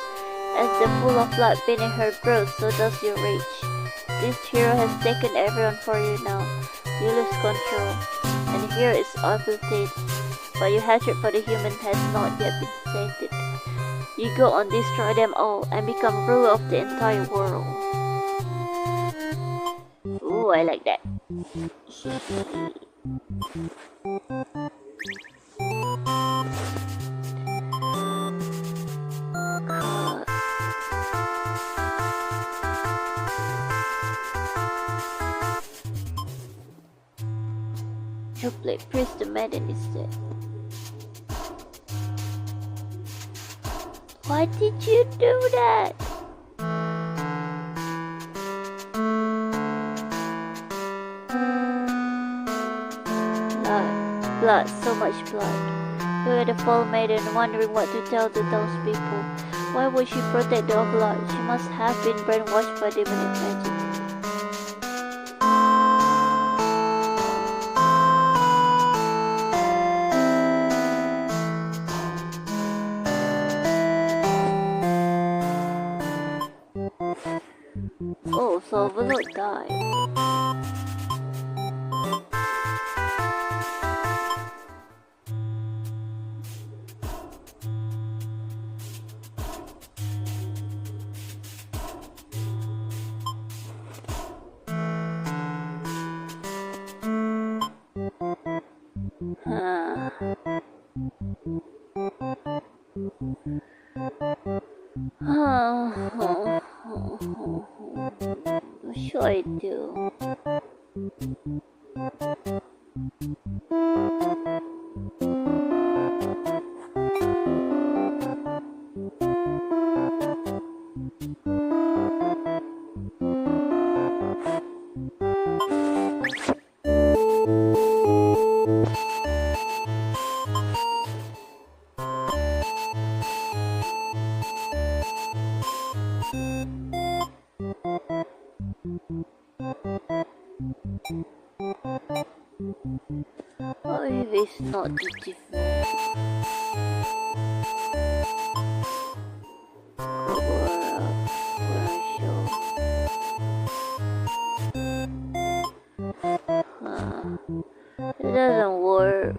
As the pool of blood beneath her grows, so does your rage. This hero has taken everyone for you now. You lose control, and the hero is obliterated, but your hatred for the human has not yet been sated. You go on, destroy them all, and become ruler of the entire world. Ooh, I like that. You play Priest the Maiden instead. Why did you do that? Blood, so much blood. Look at the Fall Maiden, wondering what to tell to those people. Why would she protect the blood? She must have been brainwashed by demonic magic. Oh, so Overlord died. What should I do? What if it's not the different? It doesn't work.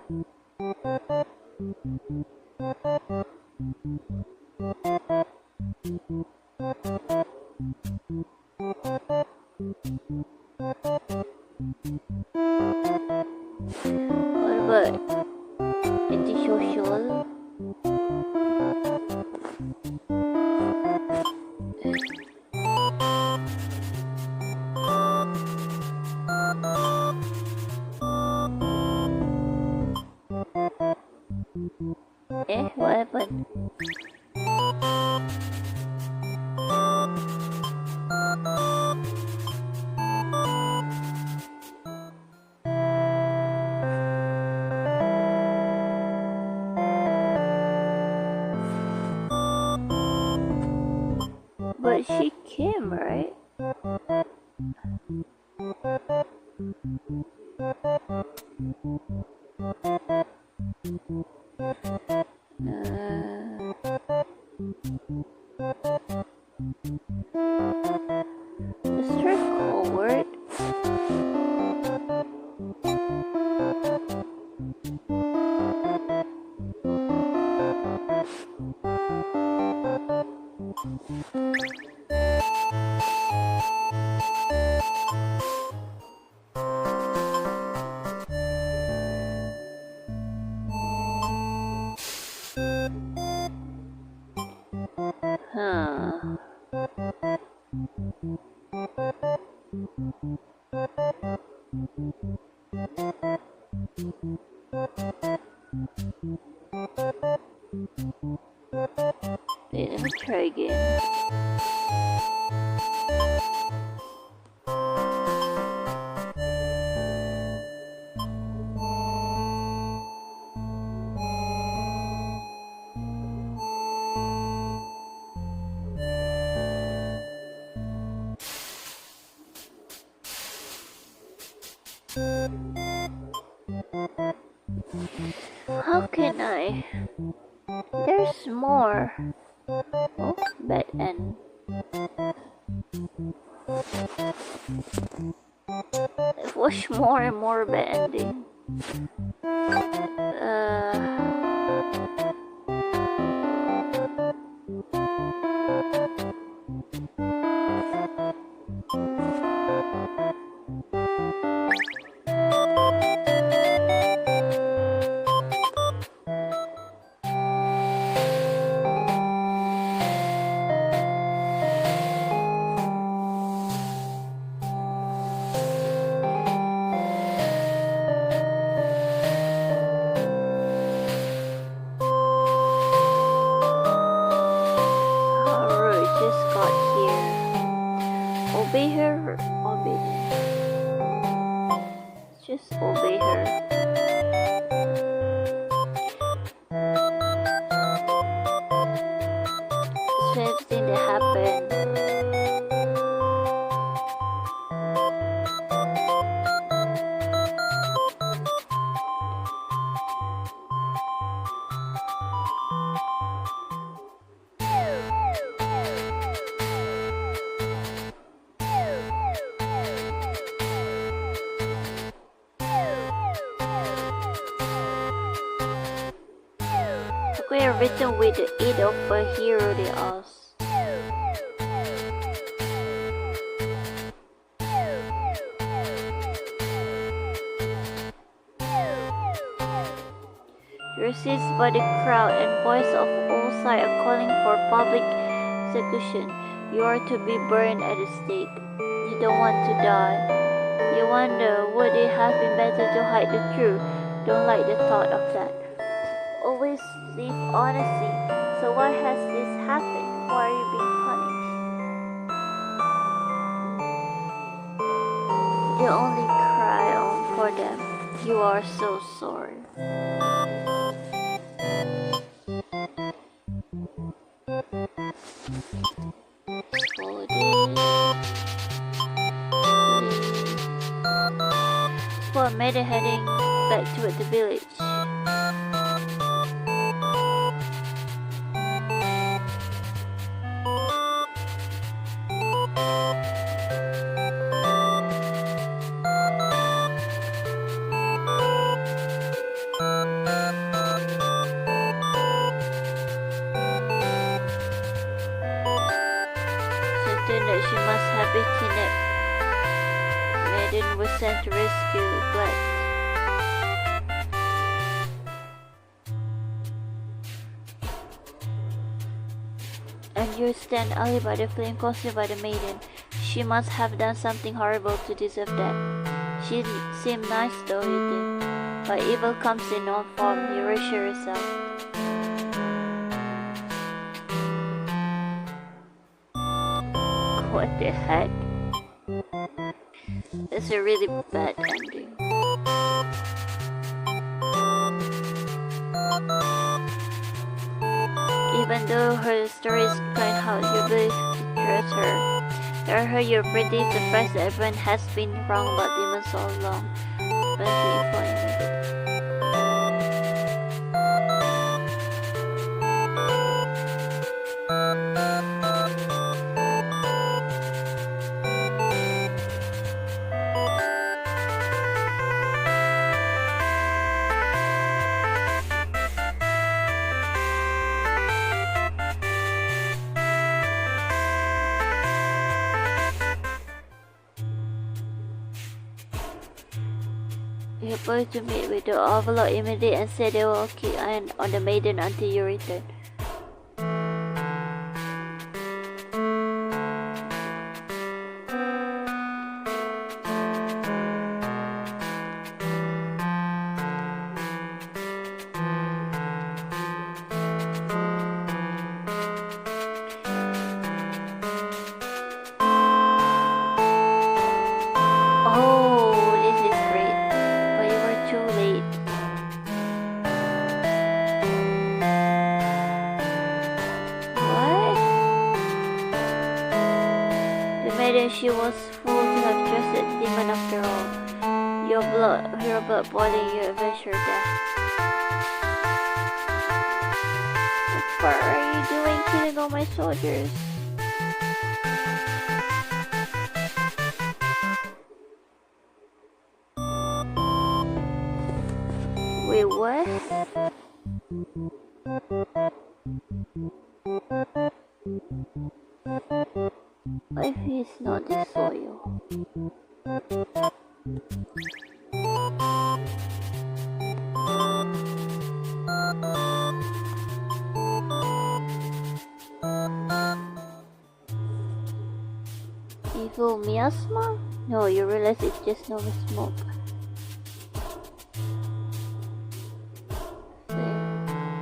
What about antisocial? What happened? But she came, right? Let's try forward. Wait, let me try again. How can I? There's more. Oh, bad end. I've watched more and more bad ending. Obey her, obey. Just obey her. square written with the aid of a hero they ask. You're seized by the crowd and voices of all sides are calling for public execution. You are to be burned at the stake. You don't want to die. You wonder, would it have been better to hide the truth? Don't like the thought of that. Always live honestly. So why has this happened? Why are you being punished? You only cry on for them. You are so sorry. Follow this. For a maiden heading back toward the village. That she must have been kidnapped. Maiden was sent to rescue Glad. And you stand only by the flame consumed by the maiden. She must have done something horrible to deserve that. She seemed nice though, you think. But evil comes in all form, you reassure yourself. What the heck? It's a really bad ending. Even though her story is kind how you believe to trust her. Tell her you're pretty surprised that everyone has been wrong about demons all along. But you're going to meet with the overlord immediately and say they will keep an eye on the maiden until you return. She was full to have trusted demon after all. Your blood boiling, you avenge her death. What are you doing killing all my soldiers? Wait, what? If he's not disloyal. Evil miasma? No, you realize it's just normal smoke.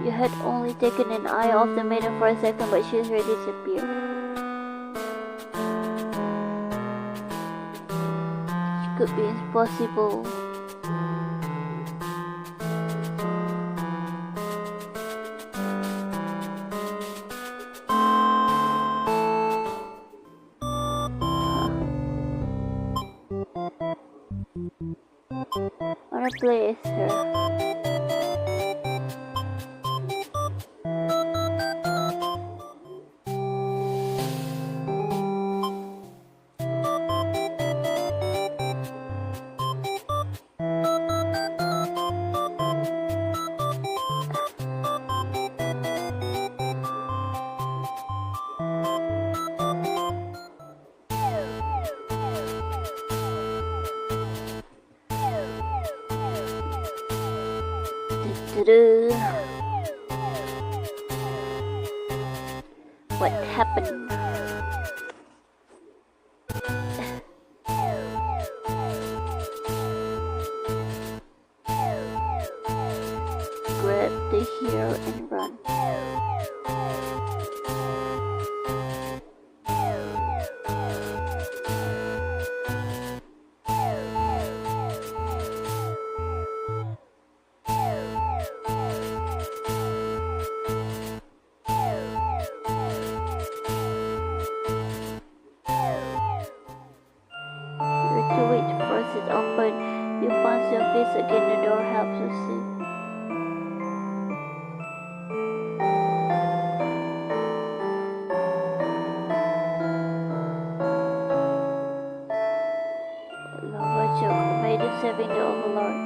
You had only taken an eye off the maiden for a second, but she's already disappeared. Could be impossible. Wanna play as her. Ta-da! What happened? Grab the hero and run. It open, you punch your fist against the door, helps you see. Lava joke made it saving the Overlord.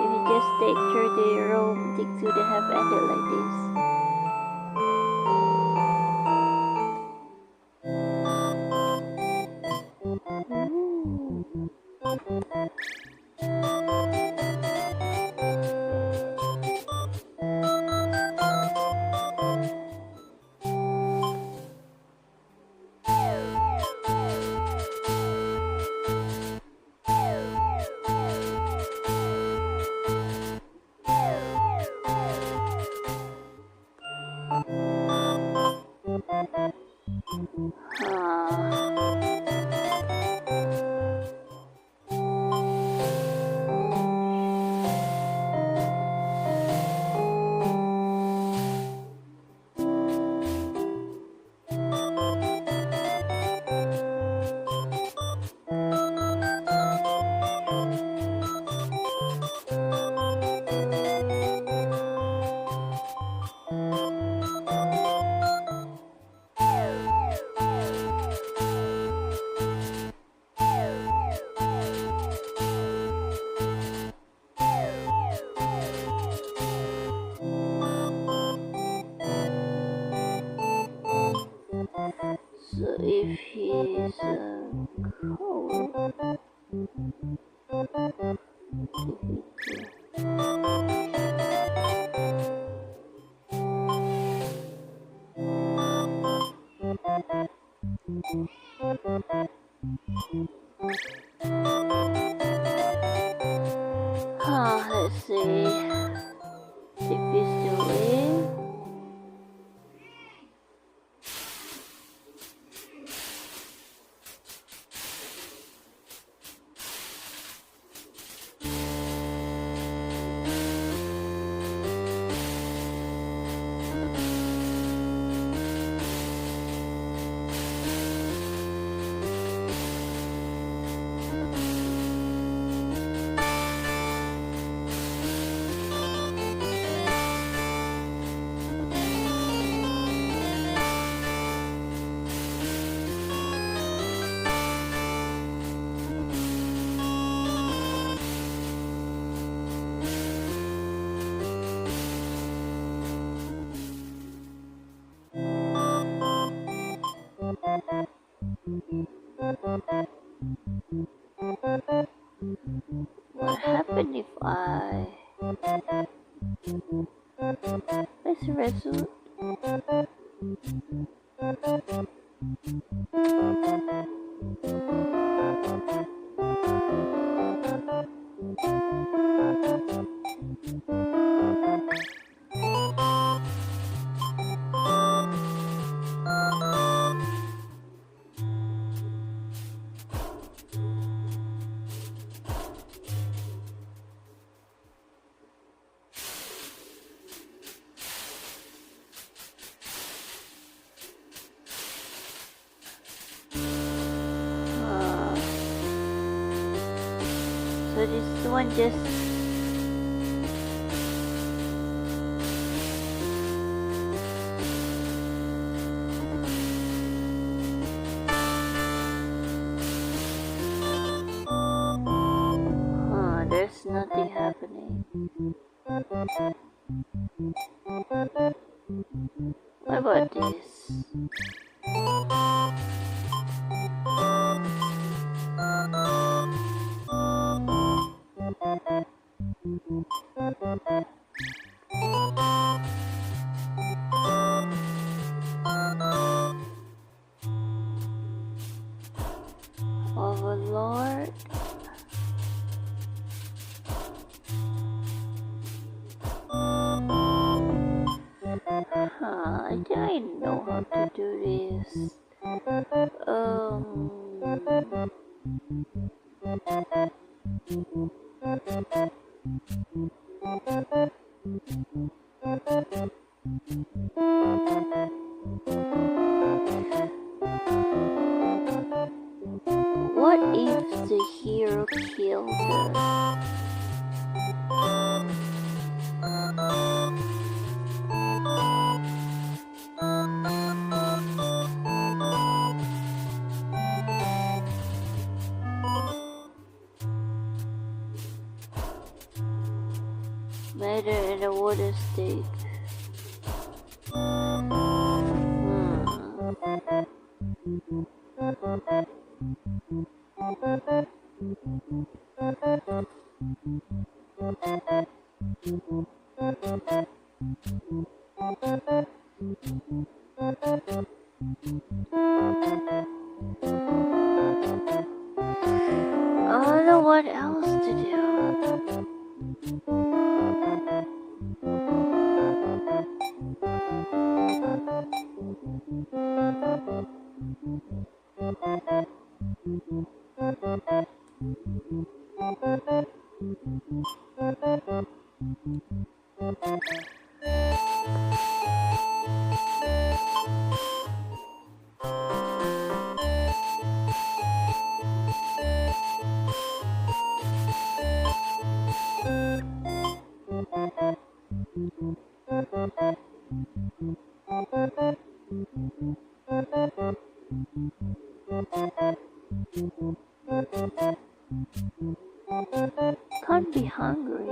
If you just take through the room, things would have ended like this. So if he's cold, let's see if he's still live. What happened if I... Let's resolve. So this one just there's nothing happening. What about this? I know how to do this. What if the hero killed us? Matter in the water state. I don't know what else to do. Can't be hungry.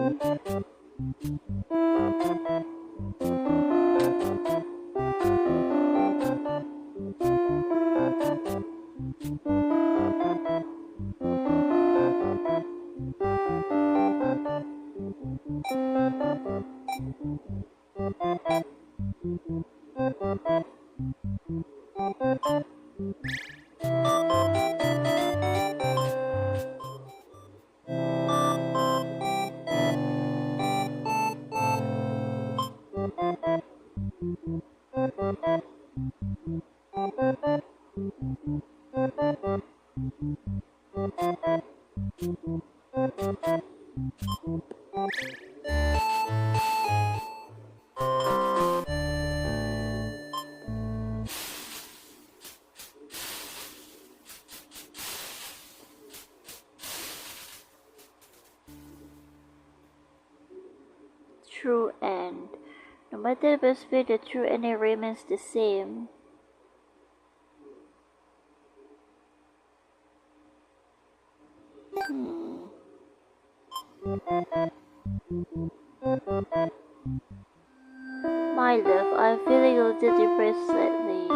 True end. No matter the speed, the true ending remains the same. My love, I'm feeling a little depressed lately.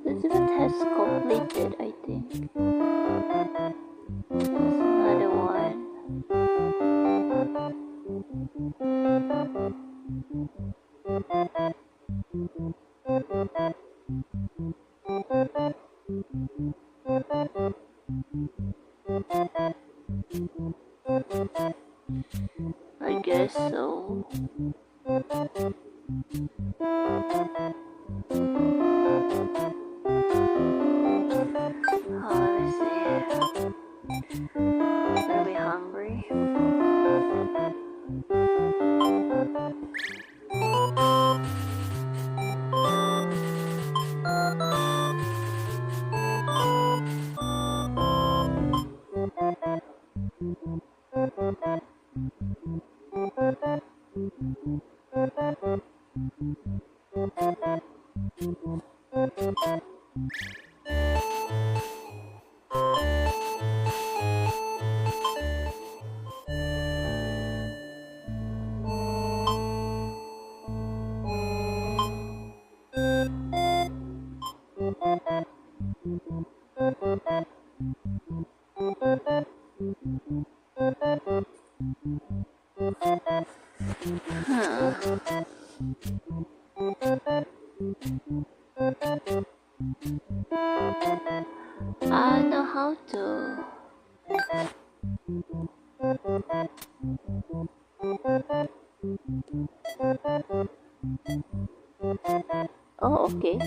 This event has completed, I think. There's another one. I guess so. Oh, let me see. I'm gonna be hungry. I know how to. Oh, okay.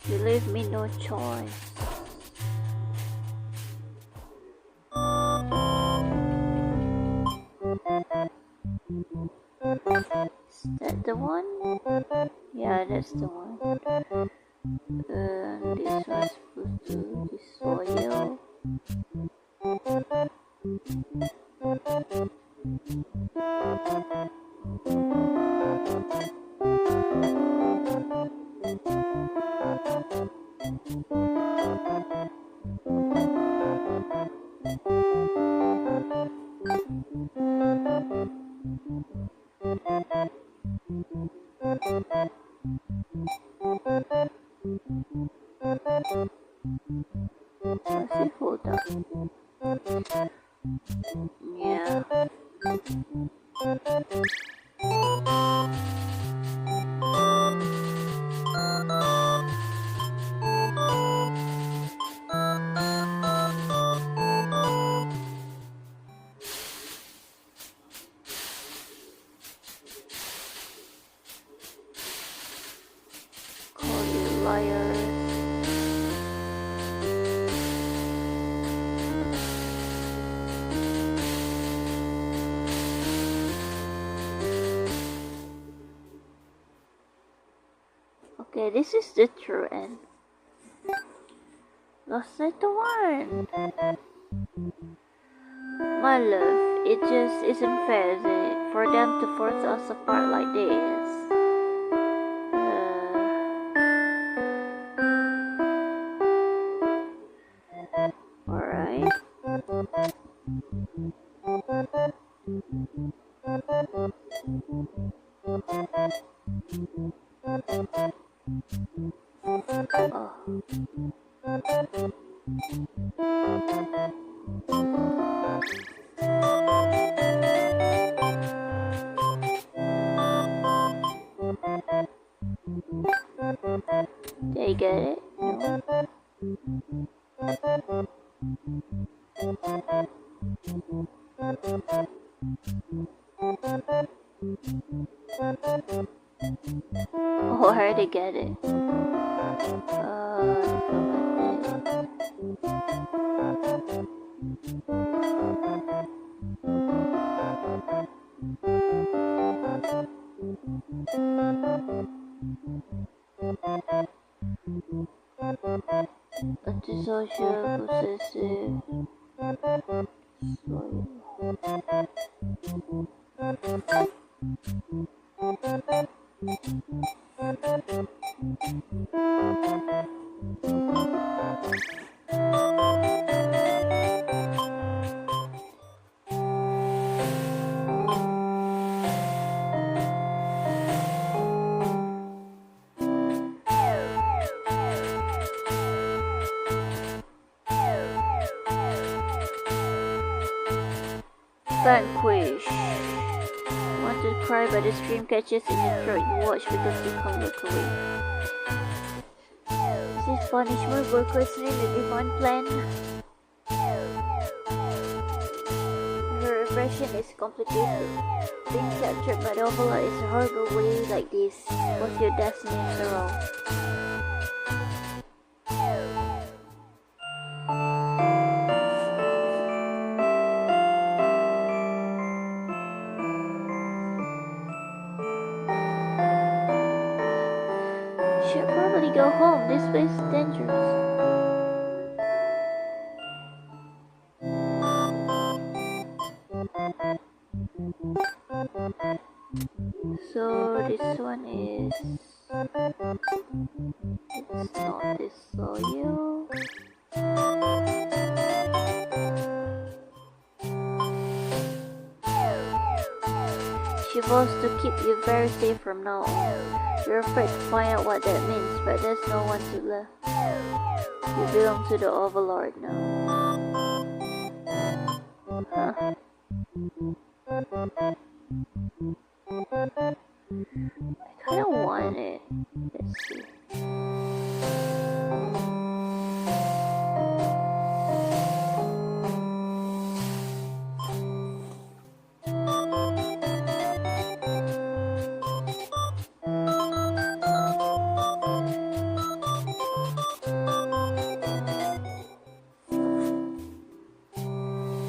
You leave me no choice. Is that the one? Yeah, that's the one. This was supposed to be soil. What's it hold up? Yeah. Call you liars. Okay, this is the true end. Lost Letter 1. My love, it just isn't fair, is it, for them to force us apart like this? Alright. Did I get it? No. Oh, I already get it. Antisocial, possessive. Vanquish. Want to cry but the stream catches in your throat. You watch because you can't look away. Is this punishment for questioning the divine plan? Your impression is complicated. Being captured by the overlord is a horrible way like this. Both your destiny and sorrow. go home. This place is dangerous. So this one is... It's not this soil. She vows to keep you very safe from now on. You're afraid to find out what that means, but there's no one to left. You belong to the Overlord now. Huh. I kinda want it. Let's see.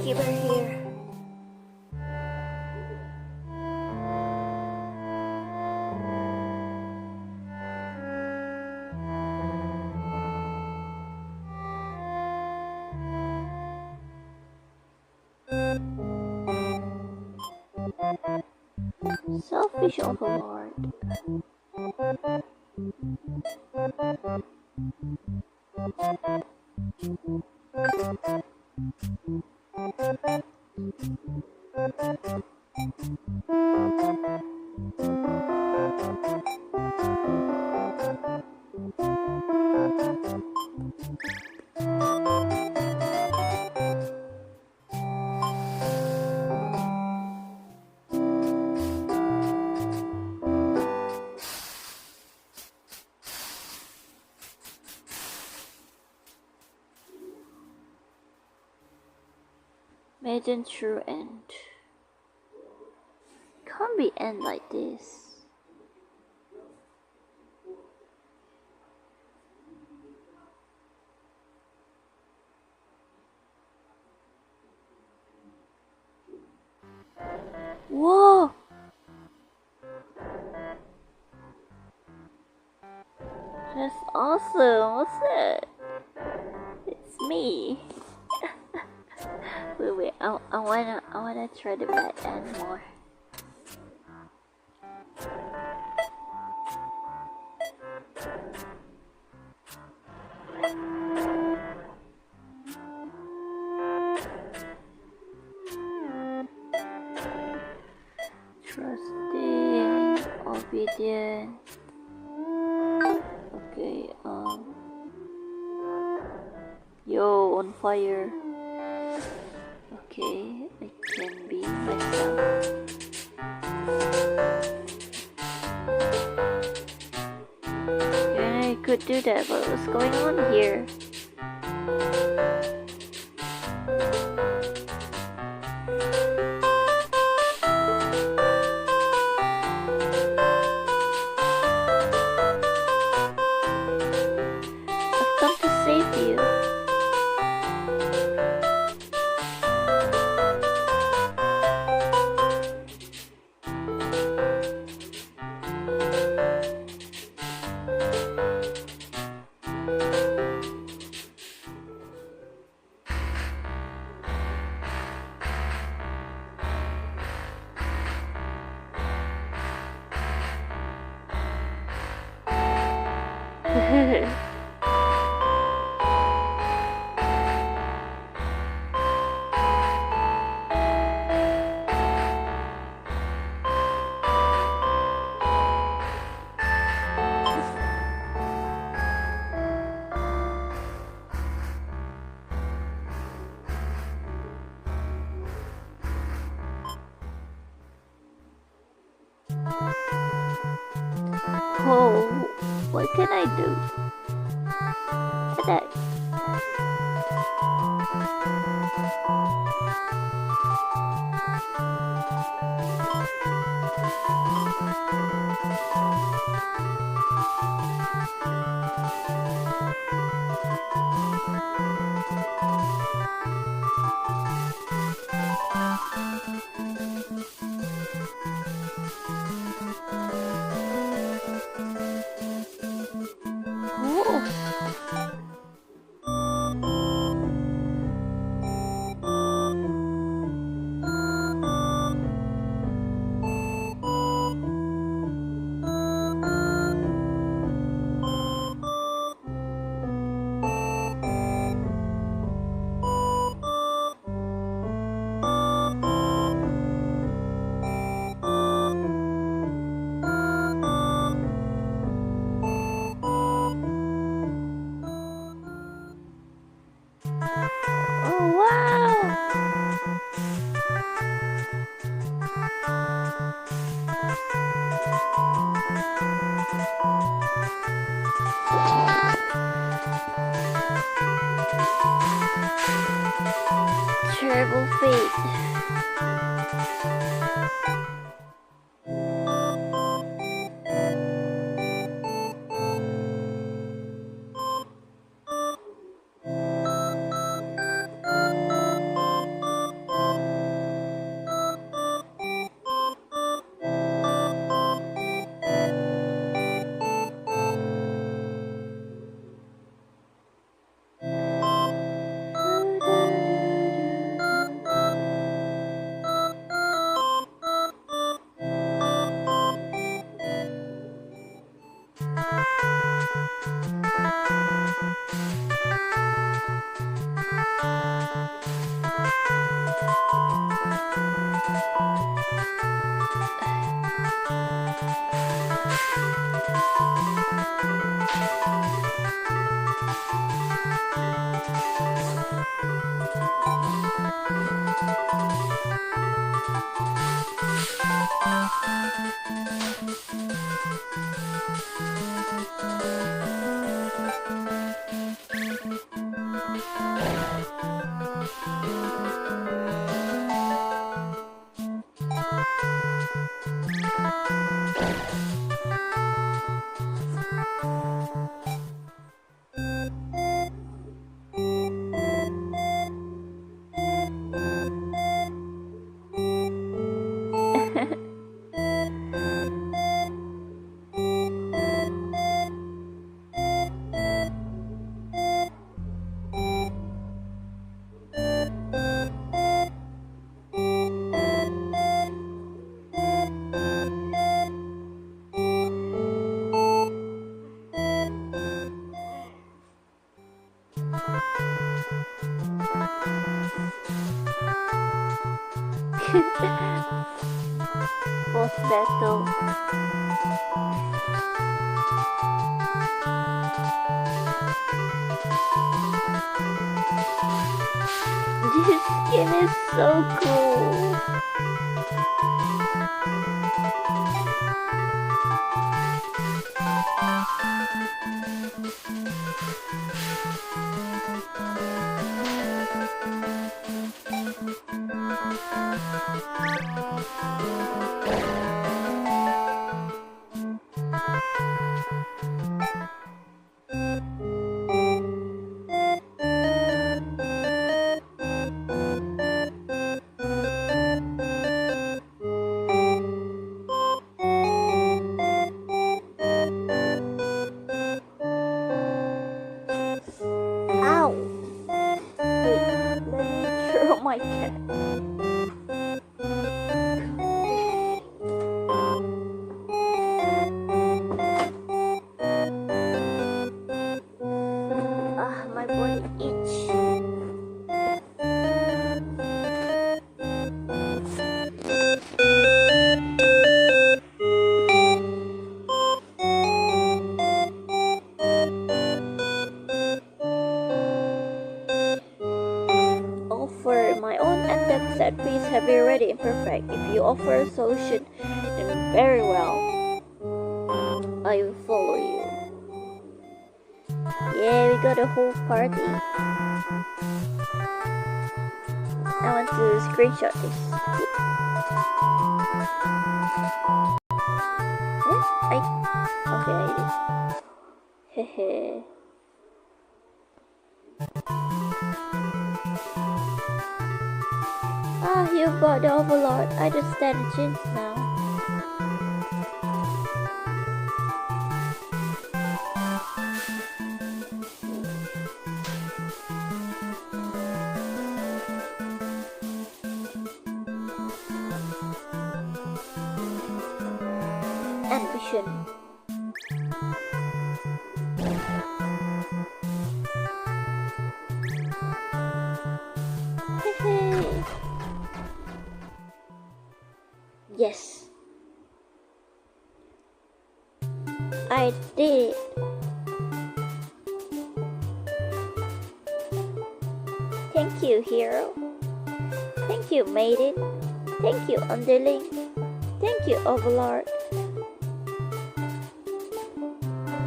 Keep her here. Selfish Overlord. Maiden true end. Can't be end like this. Whoa! That's awesome. What's that? It's me. Wait, I wanna try the bad end more. Trusting, obedient. Okay, yo, on fire. Okay, I can be myself. Yeah, I could do that, but what's going on here? I've come to save you. Oh, what can I do? That. Boss battle. This skin is so cool. Ow! Wait, let me throw my cat. Ah, my body itch. Offer my own attempt set piece have been ready and perfect. If you offer a solution, then very well. I will follow you. Yeah, we got a whole party. I want to screenshot this. Okay, I did. Hehe. Ah, you got the Overlord. I just stand a chance now. Ambition. Hehe. Yes. I did. Thank you, hero. Thank you, maiden. Thank you, underling. Thank you, Overlord.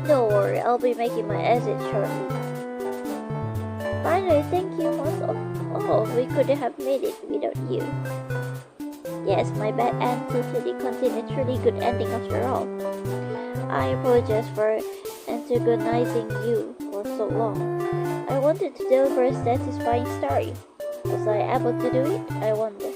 Don't worry, I'll be making my exit shortly. Finally, thank you, most of all. We couldn't have made it without you. Yes, my bad end to the contained a truly good ending after all. I apologize for antagonizing you for so long. I wanted to deliver a satisfying story. Was I able to do it? I wonder.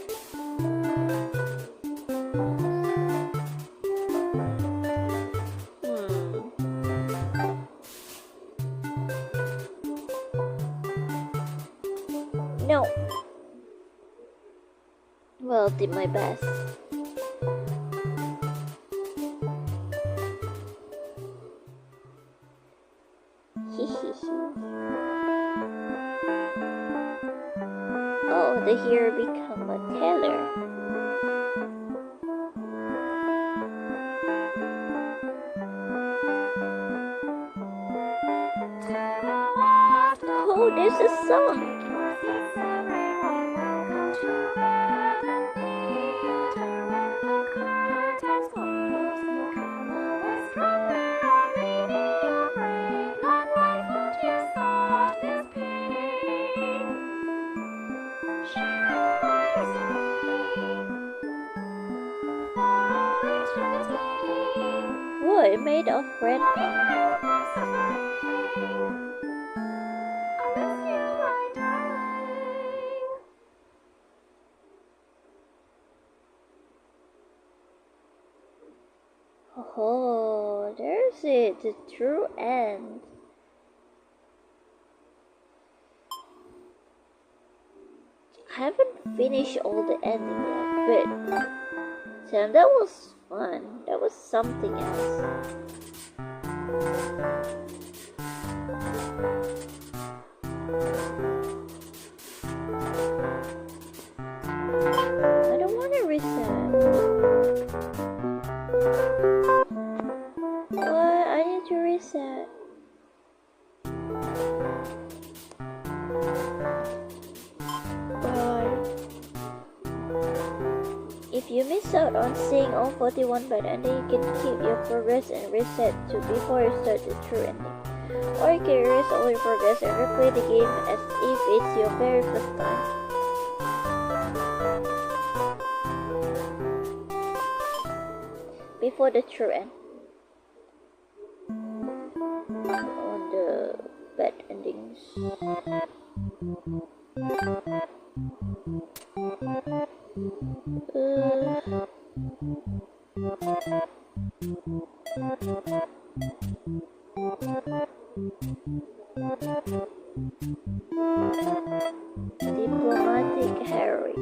No. Well, did my best. Oh, the hero become a tailor. Oh, there's a song. toy made of red hair. Oh, there's it, the true end. I haven't finished all the ending yet, but Sam, that was fun. That was something else. I don't want to reset. What? I need to reset. If you miss out on seeing all 41 by the ending, you can keep your progress and reset to before you start the true ending. Or you can erase all your progress and replay the game as if it's your very first time. Before the true end. On the bad endings. Diplomatic Harry.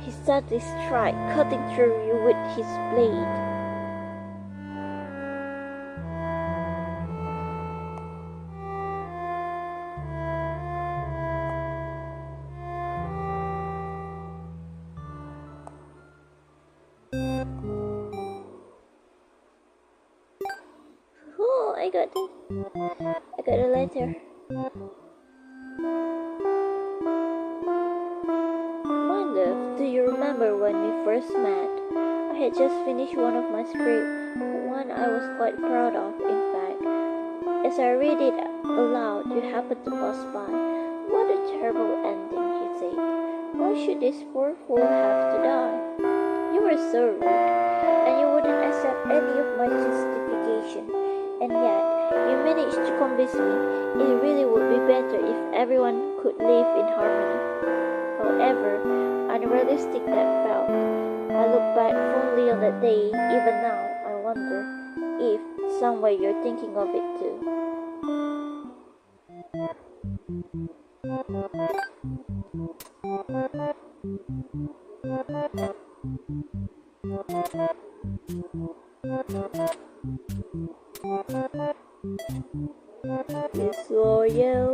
He started his strike, cutting through you with his blade. Oh, I got a letter. My love, do you remember when we first met? I had just finished one of my scripts, one I was quite proud of, in fact. As I read it aloud, you happened to pass by. What a terrible ending, he said. Why should this poor fool have to die? You were so rude, and you wouldn't accept any of my justification. And yet, you managed to convince me it really would be better if everyone could live in harmony. However unrealistic that felt, I look back fondly on that day. Even now, I wonder if somewhere you're thinking of it too. Disloyal,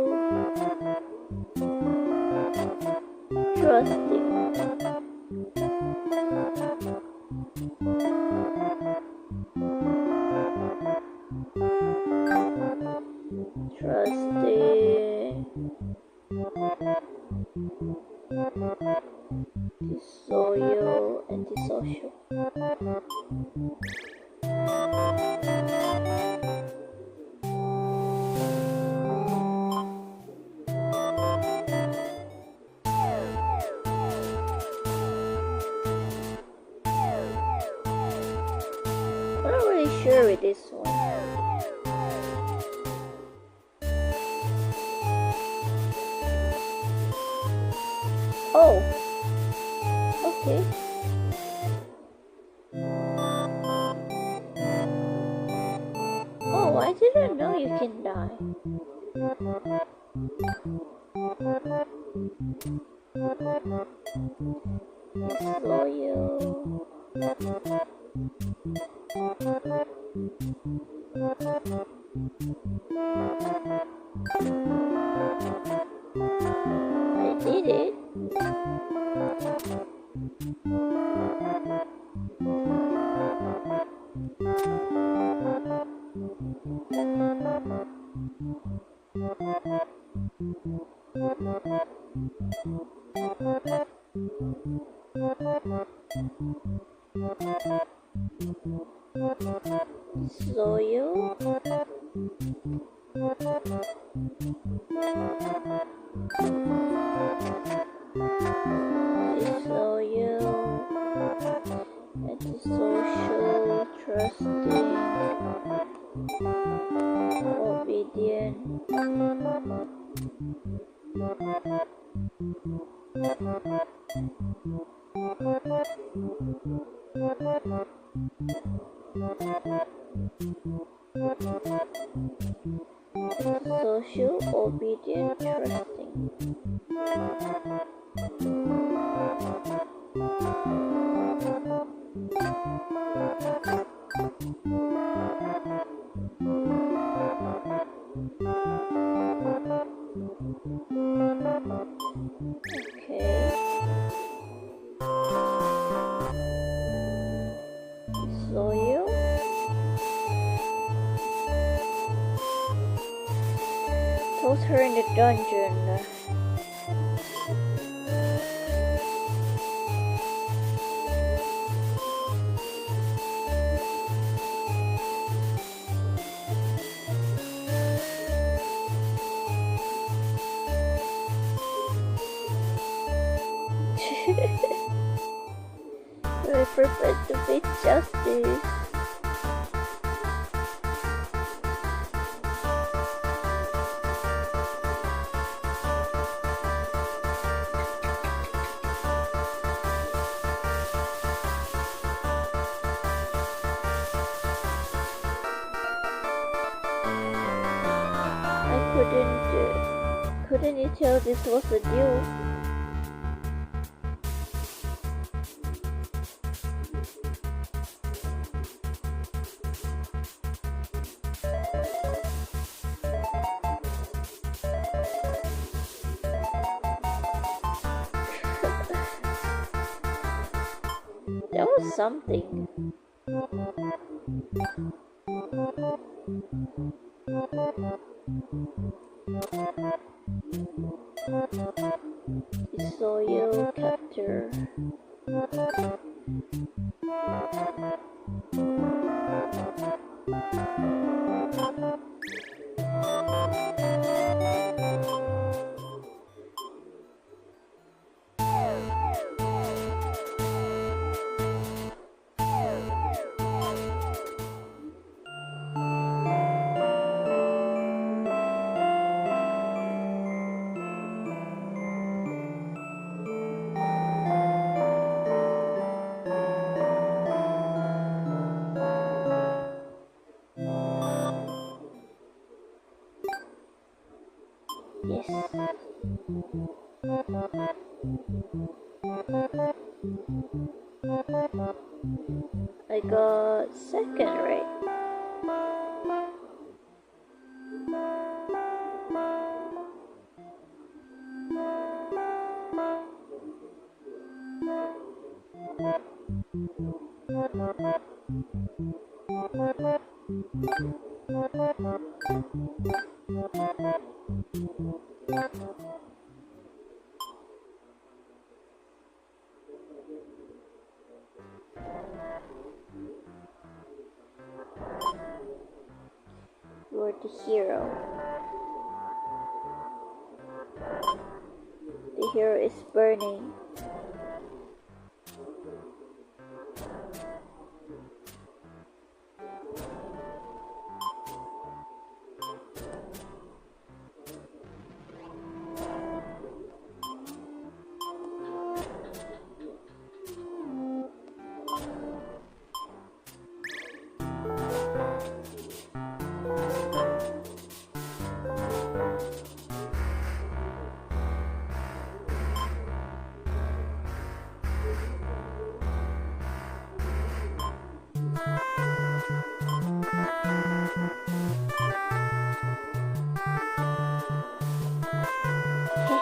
trusting, disloyal, antisocial. I'm not really sure with this one. Oh, okay. Oh, I didn't know you can die. Disloyal. I did it. Soil. Disloyal, antisocial, trusting, obedient, social, obedient, trusting. Okay. Disloyal. Toss her in the dungeon. I prefer to face justice. Couldn't you tell this was a deal? That was something. Disloyal captor. Yes. I got second, right? You are the hero. The hero is burning.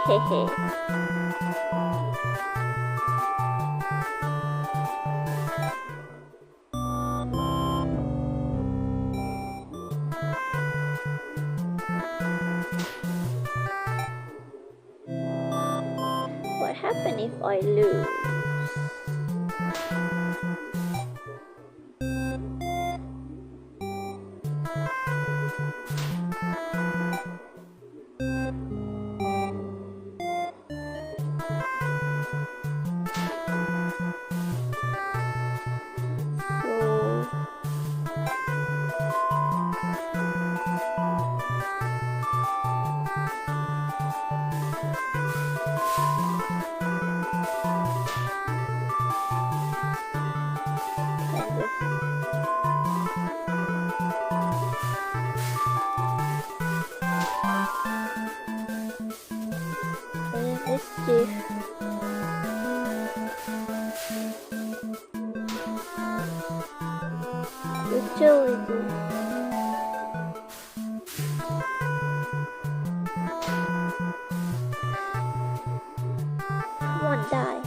Hehehe. What happens if I lose? surely do. Come on, die.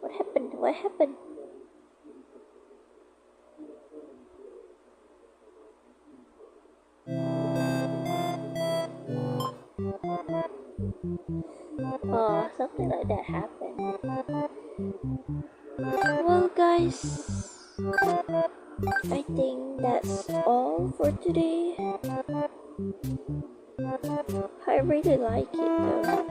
What happened? What happened? Oh, something like that happened. Well, guys, I think that's all for today. I really like it though.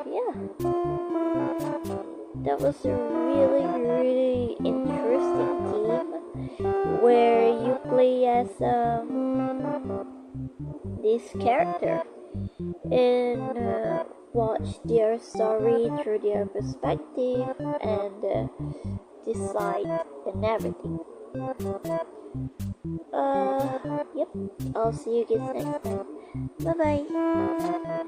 Yeah. That was a really interesting game where you play as this character and watch their story through their perspective and decide and everything. Yep, I'll see you guys next time. Bye bye.